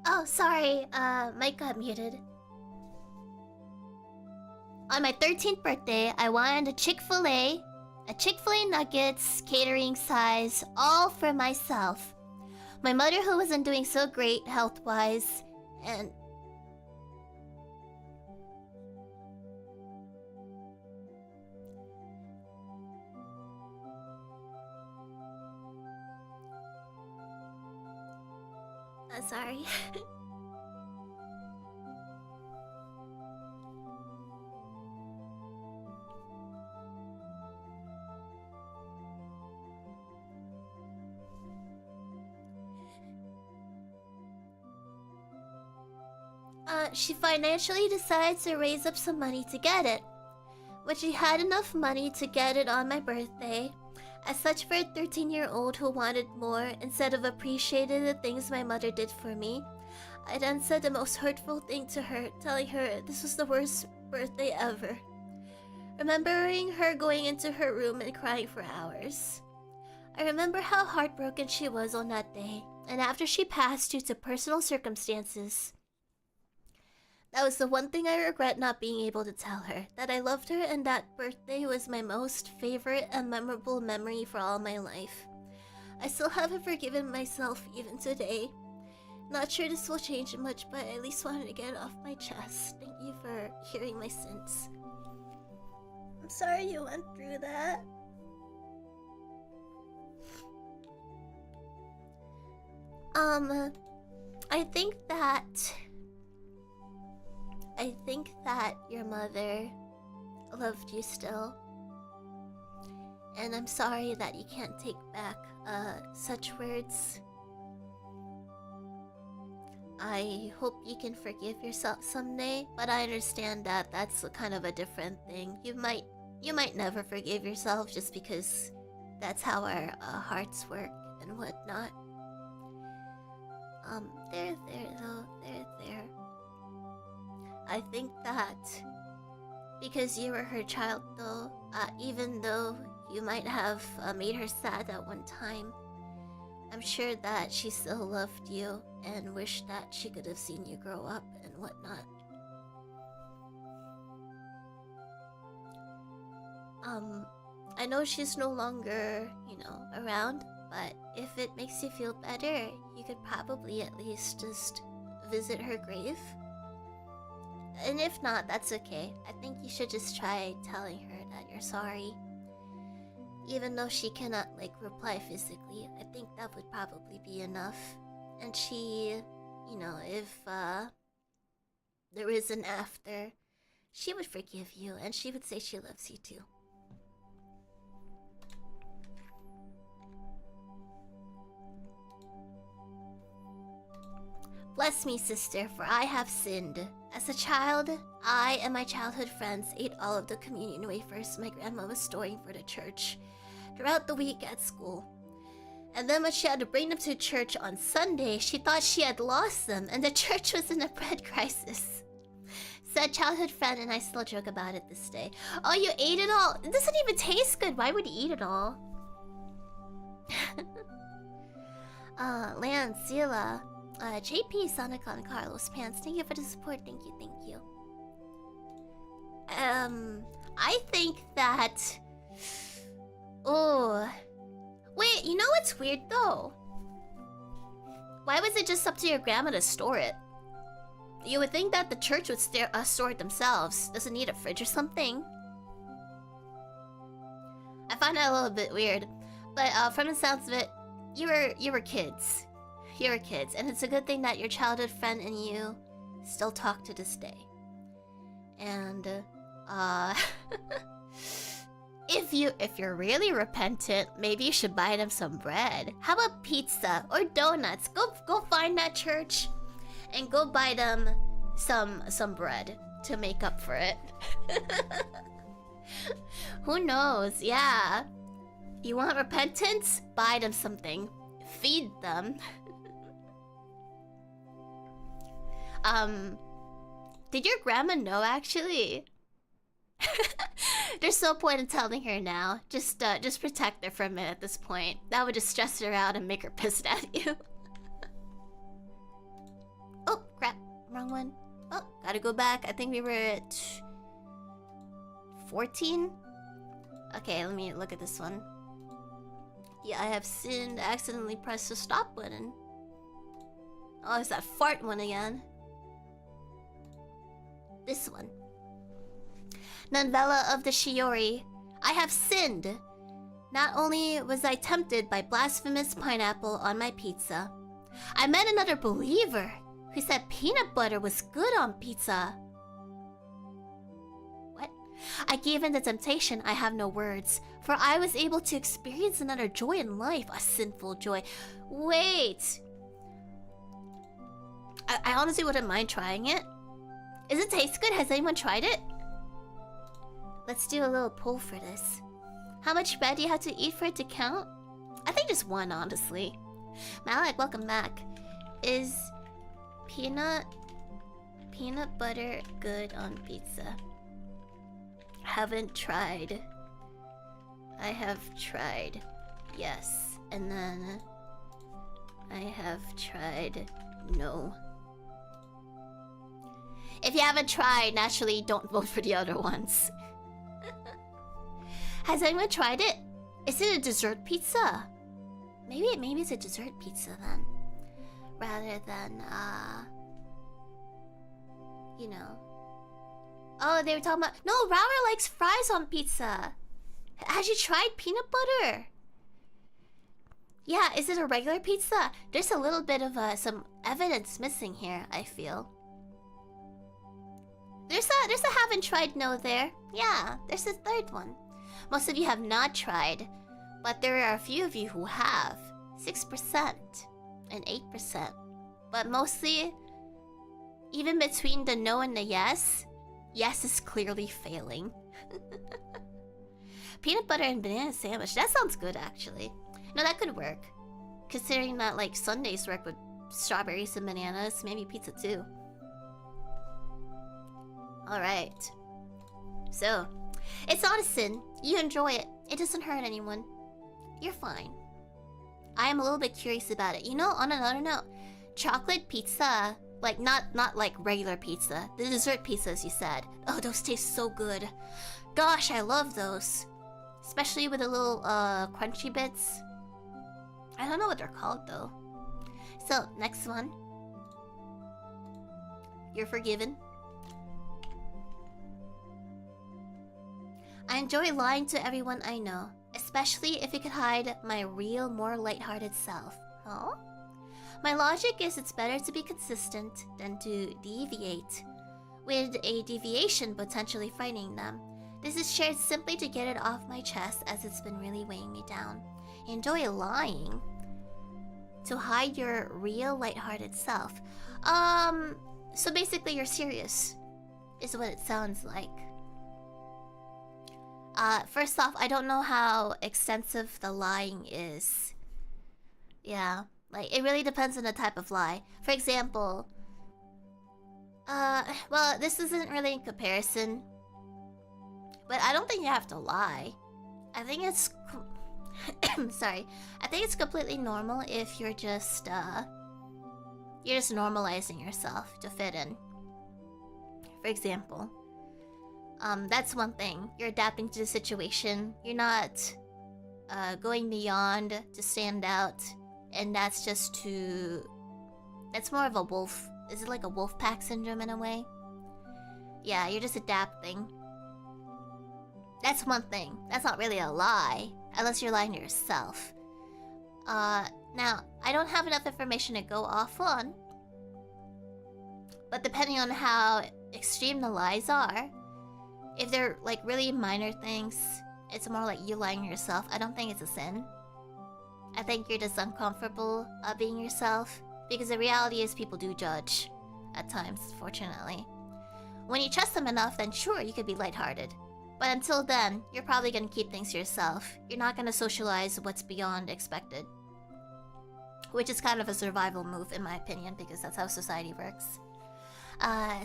oh, sorry, mic got muted. On my 13th birthday, I wanted a Chick-fil-A nuggets, catering size, all for myself. My mother, who wasn't doing so great health-wise, and... sorry. She financially decides to raise up some money to get it. When she had enough money to get it on my birthday, as such for a 13-year-old who wanted more instead of appreciating the things my mother did for me, I then said the most hurtful thing to her, telling her this was the worst birthday ever. Remembering her going into her room and crying for hours. I remember how heartbroken she was on that day, and after she passed due to personal circumstances. That was the one thing I regret not being able to tell her, that I loved her and that birthday was my most favorite and memorable memory for all my life. I still haven't forgiven myself even today. Not sure this will change much, but I at least wanted to get it off my chest. Thank you for hearing my sins. I'm sorry you went through that. I think that your mother loved you still. And I'm sorry that you can't take back such words. I hope you can forgive yourself someday, but I understand that that's kind of a different thing. You might never forgive yourself just because that's how our hearts work and whatnot. They're there. I think that because you were her child though, even though you might have made her sad at one time, I'm sure that she still loved you and wished that she could have seen you grow up and whatnot. I know she's no longer, around, but if it makes you feel better, you could probably at least just visit her grave. And if not, that's okay. I think you should just try telling her that you're sorry. Even though she cannot, reply physically, I think that would probably be enough. And she, if there is an after, she would forgive you, and she would say she loves you too. Bless me, sister, for I have sinned. As a child, I and my childhood friends ate all of the communion wafers my grandma was storing for the church throughout the week at school. And then when she had to bring them to church on Sunday, she thought she had lost them and the church was in a bread crisis. Said childhood friend, and I still joke about it this day. Oh, you ate it all? It doesn't even taste good. Why would you eat it all? Lan, Zila, JP, Sonicon, Carlos, Pants, thank you for the support. Thank you, thank you. I think that... Oh... Wait, you know what's weird though? Why was it just up to your grandma to store it? You would think that the church would store it themselves. Does it need a fridge or something? I find that a little bit weird. But from the sounds of it, you were kids. You were kids, and it's a good thing that your childhood friend and you still talk to this day. And if you're really repentant, maybe you should buy them some bread. How about pizza or donuts? Go find that church and go buy them some bread to make up for it. Who knows? Yeah. You want repentance? Buy them something. Feed them. Did your grandma know actually? There's no point in telling her now. Just protect her for a minute at this point. That would just stress her out and make her pissed at you. Oh, crap. Wrong one. Oh, gotta go back. I think we were at 14? Okay, let me look at this one. Yeah, I have sinned. Accidentally pressed the stop button. Oh, it's that fart one again. This one. Novella of the Shiori. I have sinned. Not only was I tempted by blasphemous pineapple on my pizza, I met another believer who said peanut butter was good on pizza. What? I gave in to temptation. I have no words, for I was able to experience another joy in life, a sinful joy. Wait. I honestly wouldn't mind trying it. Does it taste good? Has anyone tried it? Let's do a little poll for this. How much bread do you have to eat for it to count? I think just one, honestly. Malik, welcome back. Is peanut butter good on pizza? Haven't tried. I have tried. Yes. And then I have tried no. If you haven't tried, naturally don't vote for the other ones. Has anyone tried it? Is it a dessert pizza? Maybe it's a dessert pizza then. Rather than, you know. Oh, they were talking about... No, Raura likes fries on pizza. Has you tried peanut butter? Yeah, is it a regular pizza? There's a little bit of some evidence missing here, I feel. There's a haven't tried no there. Yeah, there's a third one. Most of you have not tried, but there are a few of you who have. 6% and 8%. But mostly, even between the no and the yes, yes is clearly failing. Peanut butter and banana sandwich. That sounds good, actually. No, that could work. Considering that, like, Sundays work with strawberries and bananas, maybe pizza too. Alright. So, it's not a sin. You enjoy it. It doesn't hurt anyone. You're fine. I am a little bit curious about it. You know, on another note, chocolate pizza, like not like regular pizza, the dessert pizzas you said. Oh, those taste so good. Gosh, I love those. Especially with the little crunchy bits. I don't know what they're called though. So, next one. You're forgiven. I enjoy lying to everyone I know, especially if it could hide my real, more lighthearted self. Oh? My logic is it's better to be consistent than to deviate, with a deviation potentially frightening them. This is shared simply to get it off my chest as it's been really weighing me down. I enjoy lying. to hide your real lighthearted self. So basically you're serious, is what it sounds like. First off, I don't know how extensive the lying is. Yeah, like, it really depends on the type of lie. For example, well, this isn't really in comparison, but I don't think you have to lie. I think it's... sorry. I think it's completely normal if you're just normalizing yourself to fit in. For example, that's one thing. You're adapting to the situation. You're not going beyond to stand out, and that's just to... That's more of a wolf... Is it like a wolf pack syndrome in a way? Yeah, you're just adapting. That's one thing. That's not really a lie, unless you're lying to yourself. Now, I don't have enough information to go off on, but depending on how extreme the lies are, if they're like really minor things, it's more like you lying to yourself. I don't think it's a sin. I think you're just uncomfortable being yourself, because the reality is people do judge at times, fortunately. When you trust them enough, then sure, you could be lighthearted. But until then, you're probably gonna keep things to yourself. You're not gonna socialize what's beyond expected. Which is kind of a survival move, in my opinion, because that's how society works.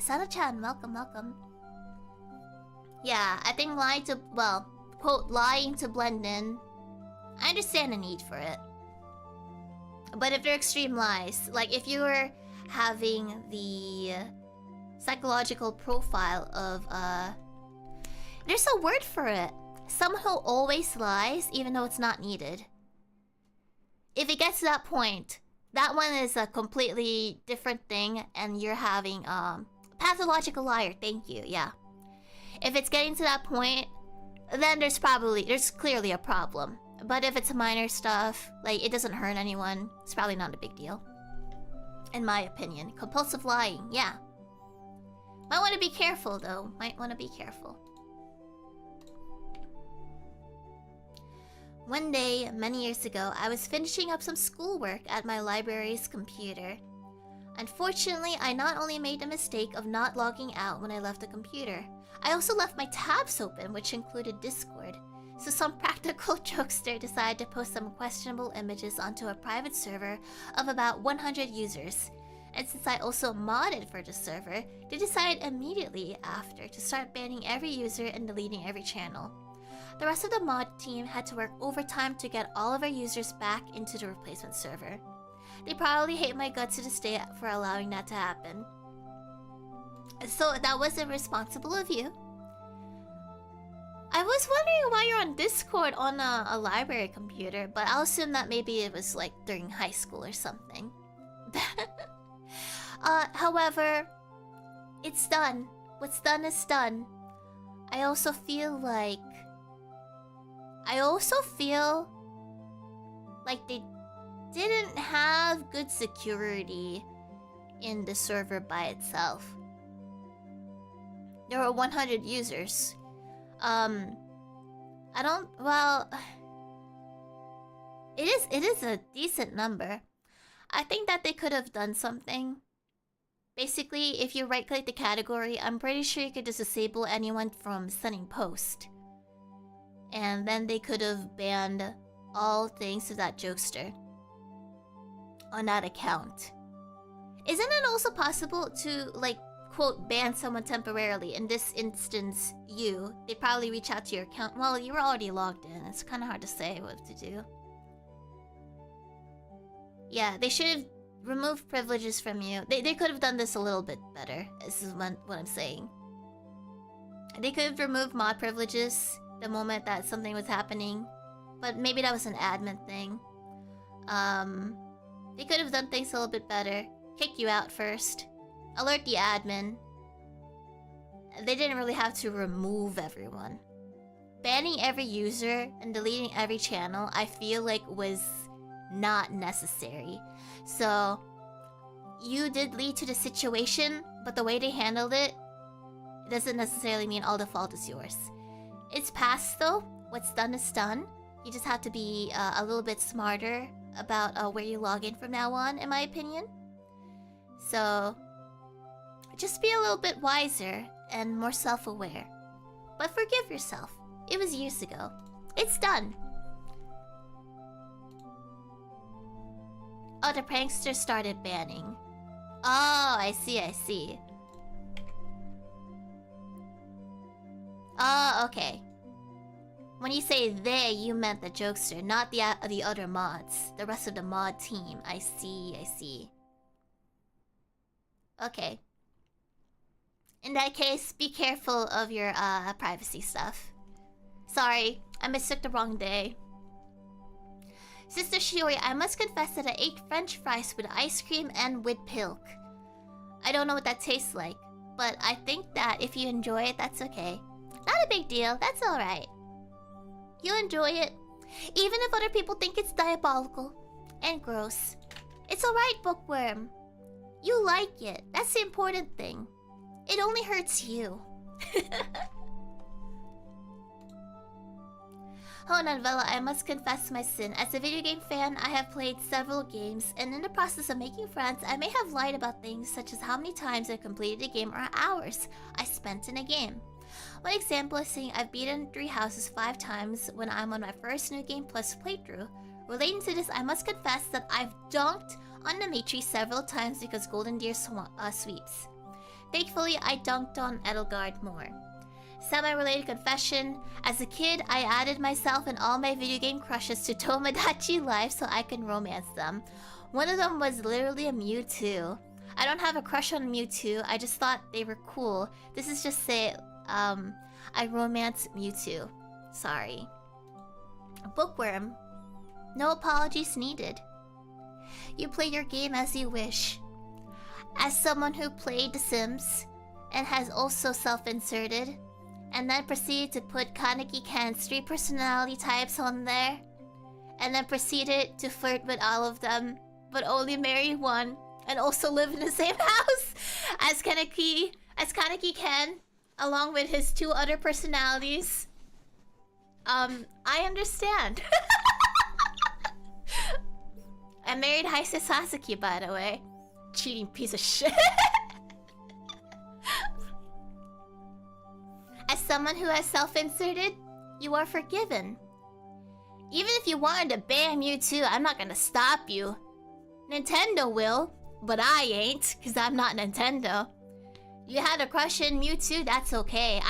Sana-chan, welcome, welcome. Yeah, I think lying to, well, quote, lying to blend in, I understand the need for it. But if they're extreme lies, like if you were having the psychological profile of, there's a word for it. Someone who always lies, even though it's not needed. If it gets to that point, that one is a completely different thing, and you're having, pathological liar, thank you, yeah. If it's getting to that point, then there's clearly a problem. But if it's minor stuff, like it doesn't hurt anyone, it's probably not a big deal. In my opinion. Compulsive lying, yeah. Might want to be careful though, might want to be careful. One day, many years ago, I was finishing up some schoolwork at my library's computer. Unfortunately, I not only made the mistake of not logging out when I left the computer, I also left my tabs open, which included Discord. So some practical jokester decided to post some questionable images onto a private server of about 100 users. And since I also modded for the server, they decided immediately after to start banning every user and deleting every channel. The rest of the mod team had to work overtime to get all of our users back into the replacement server. They probably hate my guts to this day for allowing that to happen. So that was irresponsible of you. I was wondering why you're on Discord on a library computer, but I'll assume that maybe it was like during high school or something. However, it's done. What's done is done. I also feel like they didn't have good security in the server by itself. There were 100 users. It is a decent number. I think that they could have done something. Basically, if you right-click the category, I'm pretty sure you could just disable anyone from sending post. And then they could have banned all things to that jokester on that account. Isn't it also possible to, like, quote, ban someone temporarily? In this instance, they probably reach out to your account. Well, you were already logged in. It's kind of hard to say what to do. Yeah, they should have removed privileges from you. They could have done this a little bit better. This is what I'm saying. They could have removed mod privileges the moment that something was happening. But maybe that was an admin thing. They could have done things a little bit better. Kick you out first. Alert the admin. They didn't really have to remove everyone. Banning every user and deleting every channel, I feel like was not necessary. So, you did lead to the situation, but the way they handled it doesn't necessarily mean all the fault is yours. It's past though. What's done is done. You just have to be a little bit smarter about where you log in from now on, in my opinion. So, just be a little bit wiser and more self-aware. But forgive yourself. It was years ago. It's done. Oh, the pranksters started banning. Oh, I see, I see. Oh, okay. When you say they, you meant the jokester, not the other mods. The rest of the mod team. I see, I see. Okay. In that case, be careful of your privacy stuff. Sorry, I mistook the wrong day. Sister Shiori, I must confess that I ate French fries with ice cream and with pilk. I don't know what that tastes like, but I think that if you enjoy it, that's okay. Not a big deal, that's alright. You'll enjoy it, even if other people think it's diabolical and gross. It's alright, Bookworm. You like it, that's the important thing. It only hurts you. Oh, Novella, I must confess my sin. As a video game fan, I have played several games, and in the process of making friends, I may have lied about things such as how many times I completed a game or hours I spent in a game. One example is saying I've beaten 3 houses 5 times when I'm on my first New Game Plus playthrough. Relating to this, I must confess that I've dunked on the Matrix several times because Golden Deer sweeps. Thankfully, I dunked on Edelgard more. Semi-related confession. As a kid, I added myself and all my video game crushes to Tomodachi Life so I can romance them. One of them was literally a Mewtwo. I don't have a crush on Mewtwo, I just thought they were cool. This is just say, I romance Mewtwo. Sorry. Bookworm. No apologies needed. You play your game as you wish. As someone who played The Sims and has also self-inserted, and then proceeded to put Kaneki Ken's 3 personality types on there, and then proceeded to flirt with all of them, but only marry one, and also live in the same house as Kaneki Ken, along with his 2 other personalities. I understand. I married Heise Sasaki, by the way. Cheating piece of shit. As someone who has self-inserted, you are forgiven. Even if you wanted to ban Mewtwo, I'm not gonna stop you. Nintendo will, but I ain't, cause I'm not Nintendo. You had a crush in Mewtwo, that's okay.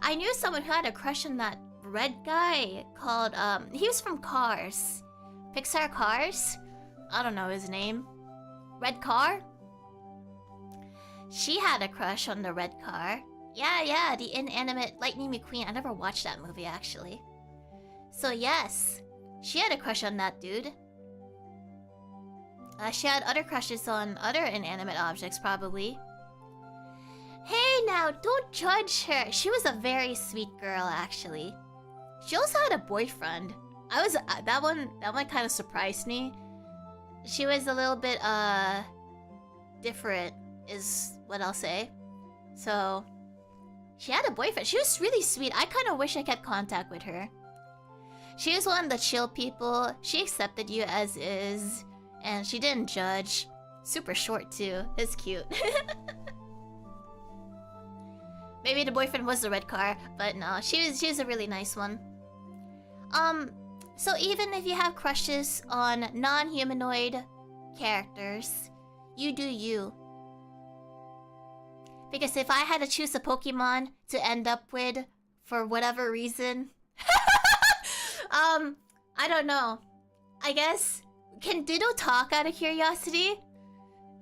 I knew someone who had a crush on that red guy called, he was from Cars. Pixar Cars? I don't know his name. Red Car? She had a crush on the red car. Yeah, the inanimate Lightning McQueen. I never watched that movie, actually. So yes, she had a crush on that dude. She had other crushes on other inanimate objects, probably. Hey now, don't judge her. She was a very sweet girl, actually. She also had a boyfriend. That one kind of surprised me. She was a little bit, different, is what I'll say. So, she had a boyfriend. She was really sweet. I kind of wish I kept contact with her. She was one of the chill people. She accepted you as is. And she didn't judge. Super short, too. It's cute. Maybe the boyfriend was the red car. But no, she was a really nice one. So even if you have crushes on non-humanoid characters, you do you. Because if I had to choose a Pokemon to end up with, for whatever reason... I don't know. I guess... Can Ditto talk out of curiosity?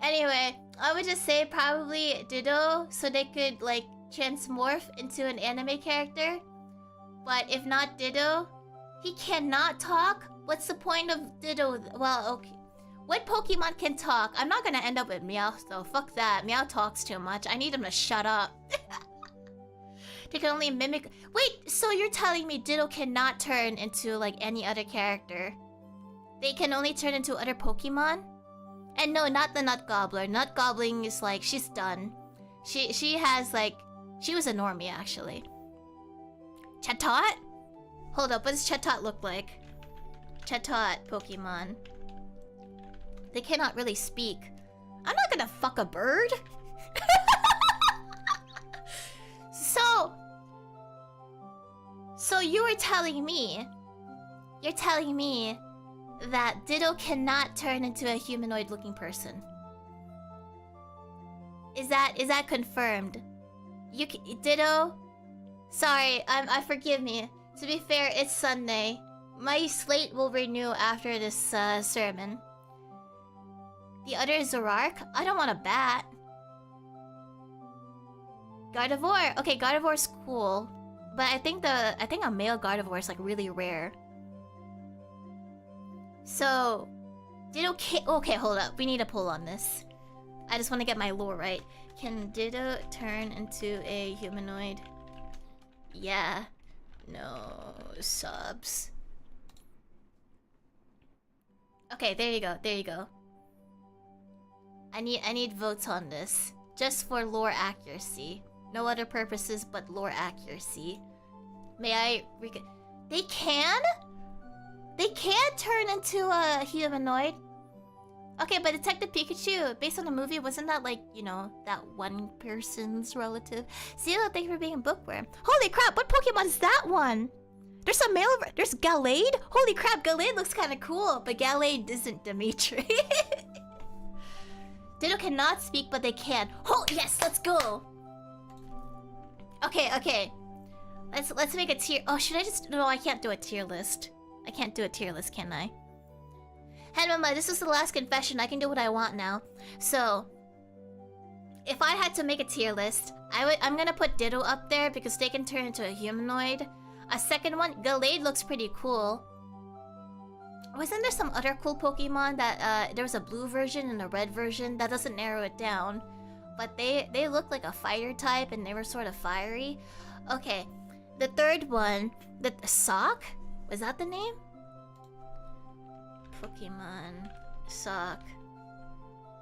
Anyway, I would just say probably Ditto, so they could, like, transmorph into an anime character. But if not Ditto, he cannot talk? What's the point of Ditto? Well, okay. What Pokemon can talk? I'm not gonna end up with Meowth though. Fuck that. Meow talks too much. I need him to shut up. They can only mimic... Wait, so you're telling me Ditto cannot turn into, like, any other character? They can only turn into other Pokemon? And no, not the Nut Gobbler. Nut Gobbling is like, she's done. She has, like... She was a normie, actually. Chatot? Hold up, what does Chatot look like? Chatot Pokemon. They cannot really speak. I'm not gonna fuck a bird. So you were telling me... You're telling me that Ditto cannot turn into a humanoid-looking person. Is that confirmed? Ditto? Sorry, forgive me. To be fair, it's Sunday. My slate will renew after this sermon. The other is Zorark? I don't want a bat. Gardevoir. Okay, Gardevoir's cool. But I think a male Gardevoir is like really rare. So, Ditto can't... Okay, hold up. We need a poll on this. I just want to get my lore right. Can Ditto turn into a humanoid? Yeah. No subs. Okay, there you go. There you go. I need votes on this. Just for lore accuracy. No other purposes but lore accuracy. May I... They can? They can turn into a humanoid. Okay, but Detective Pikachu, based on the movie, wasn't that like, you know, that one person's relative? Zero, thank you for being a bookworm. Holy crap, what Pokemon is that one? There's a male... There's Gallade? Holy crap, Gallade looks kind of cool, but Gallade isn't Dimitri. Ditto cannot speak, but they can. Oh, yes, let's go. Okay. Let's make a tier... Oh, should I just... No, I can't do a tier list. I can't do a tier list, can I? Henmama, this was the last confession. I can do what I want now. So, if I had to make a tier list, I'm gonna put Ditto up there because they can turn into a humanoid. A second one, Gallade looks pretty cool. Wasn't there some other cool Pokemon that there was a blue version and a red version? That doesn't narrow it down. But they look like a fighter type and they were sort of fiery. Okay, the third one, the Sock? Was that the name? Pokemon Sock.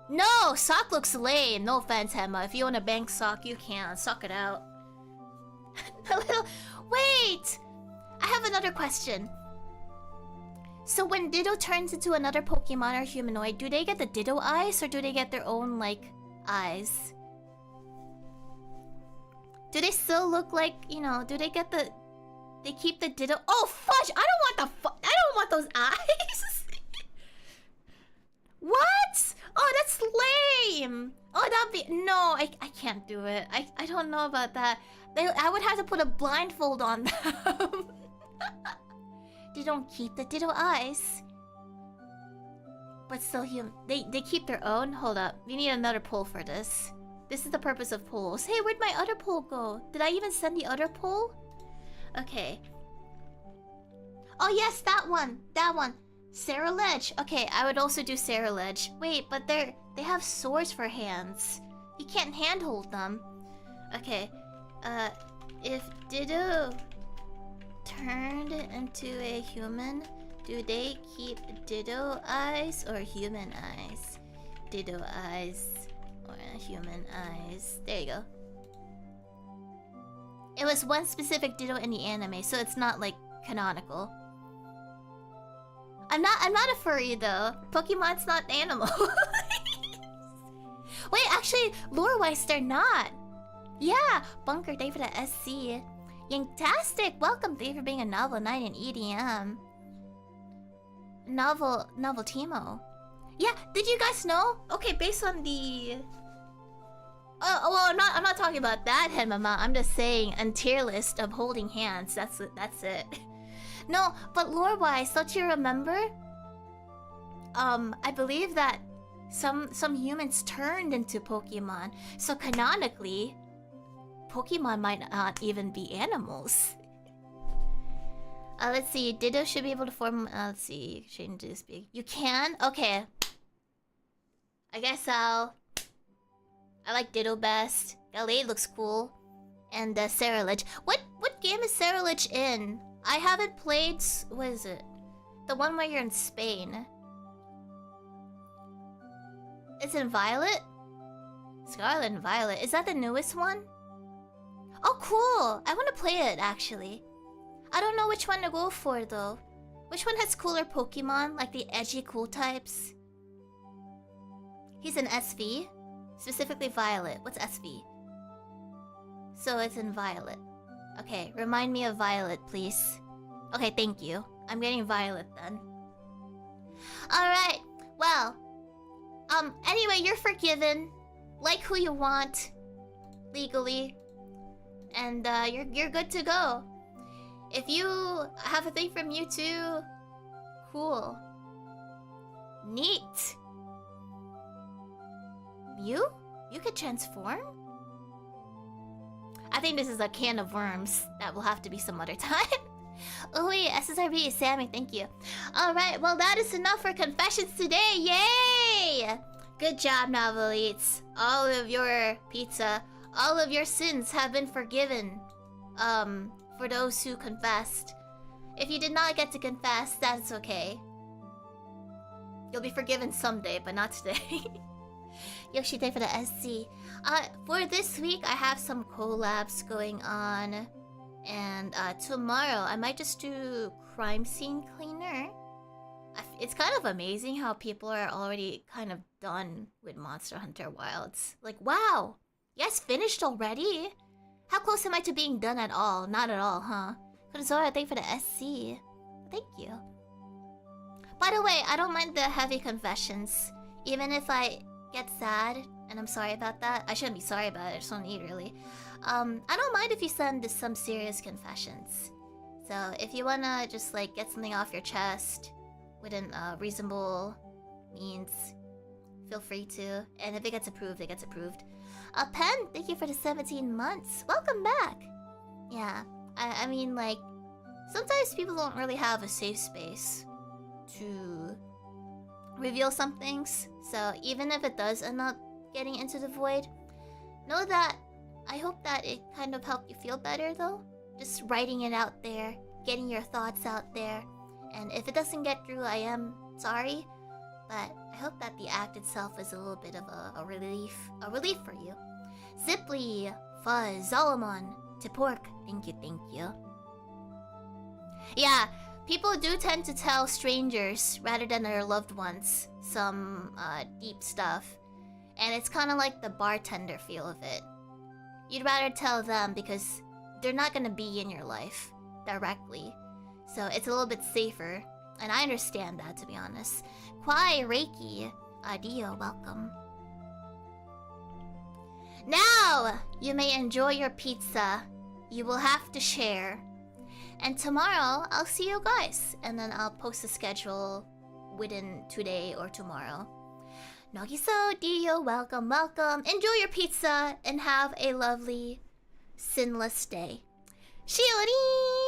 No, Sock looks lame. No offense, Henma. If you want to bank Sock, you can. Suck it out. A little... Wait! I have another question. So when Ditto turns into another Pokemon or humanoid, do they get the Ditto eyes or do they get their own, like, eyes? Do they still look like, you know, do they get the... They keep the Ditto... Oh, fudge! I don't want those eyes! What? Oh, that's lame! Oh, that'd be... No, I can't do it. I don't know about that. I would have to put a blindfold on them. They don't keep the Ditto eyes. But still human. They keep their own? Hold up. We need another poll for this. This is the purpose of polls. Hey, where'd my other poll go? Did I even send the other poll? Okay. Oh yes, that one. That one. Sarah Ledge. Okay, I would also do Sarah Ledge. Wait, but they have swords for hands. You can't handhold them. Okay. If Ditto turned into a human, do they keep Ditto eyes or human eyes? Ditto eyes or human eyes. There you go. It was one specific Ditto in the anime, so it's not like canonical. I'm not a furry though. Pokemon's not animal. Wait, actually, lore-wise, they're not. Yeah, Bunker, thank you for the SC. Yanktastic, welcome, thank you for being a novel night in EDM. Novel Timo. Yeah, did you guys know? Okay, based on the... Oh, well, I'm not talking about that, Henmama. I'm just saying a tier list of holding hands. That's it. No, but lore-wise, don't you remember? I believe that some humans turned into Pokemon. So canonically, Pokemon might not even be animals. Let's see. Ditto should be able to form... let's see. Change to speak. You can? Okay. I guess I like Ditto best. Gallade looks cool. And Sarah Ledge. What game is Sarah Ledge in? I haven't played... What is it? The one where you're in Spain. It's in Violet? Scarlet and Violet. Is that the newest one? Oh, cool! I want to play it, actually. I don't know which one to go for, though. Which one has cooler Pokemon? Like the edgy cool types? He's an SV? Specifically Violet. What's SV? So it's in Violet. Okay, remind me of Violet, please. Okay, thank you. I'm getting Violet then. Alright, well. Anyway, you're forgiven. Like who you want. Legally. And, you're good to go. If you have a thing from Mewtwo, cool. Neat. Mew? You could transform? I think this is a can of worms. That will have to be some other time. Oh wait, SSRB, Sammy, thank you. Alright, well that is enough for confessions today. Yay! Good job, Novelites. All of your pizza, all of your sins have been forgiven. For those who confessed. If you did not get to confess, that's okay. You'll be forgiven someday, but not today. Yoshi Day for the SC. For this week, I have some collabs going on. And tomorrow, I might just do crime scene cleaner. It's kind of amazing how people are already kind of done with Monster Hunter Wilds. Like, wow! You guys finished already? How close am I to being done at all? Not at all, huh? Kurizora, thank you for the SC. Thank you. By the way, I don't mind the heavy confessions. Even if I get sad, and I'm sorry about that. I shouldn't be sorry about it, I just don't need really. I don't mind if you send some serious confessions. So if you wanna just like get something off your chest within reasonable means, feel free to. And if it gets approved, it gets approved. Pen, thank you for the 17 months. Welcome back. Yeah, I mean like, sometimes people don't really have a safe space to reveal some things. So even if it does end up getting into the void, know that I hope that it kind of helped you feel better though. Just writing it out there, getting your thoughts out there. And if it doesn't get through, I am sorry. But I hope that the act itself is a little bit of a relief for you. Ziply, Fuzz, Solomon, Tipork, thank you. Yeah, people do tend to tell strangers rather than their loved ones some deep stuff. And it's kind of like the bartender feel of it. You'd rather tell them because they're not gonna be in your life directly. So it's a little bit safer. And I understand that, to be honest. Kwai, Reiki, Dio, welcome. Now, you may enjoy your pizza. You will have to share. And tomorrow, I'll see you guys. And then I'll post the schedule within today or tomorrow. Nogiso, Dio, welcome. Enjoy your pizza and have a lovely, sinless day. Shiori!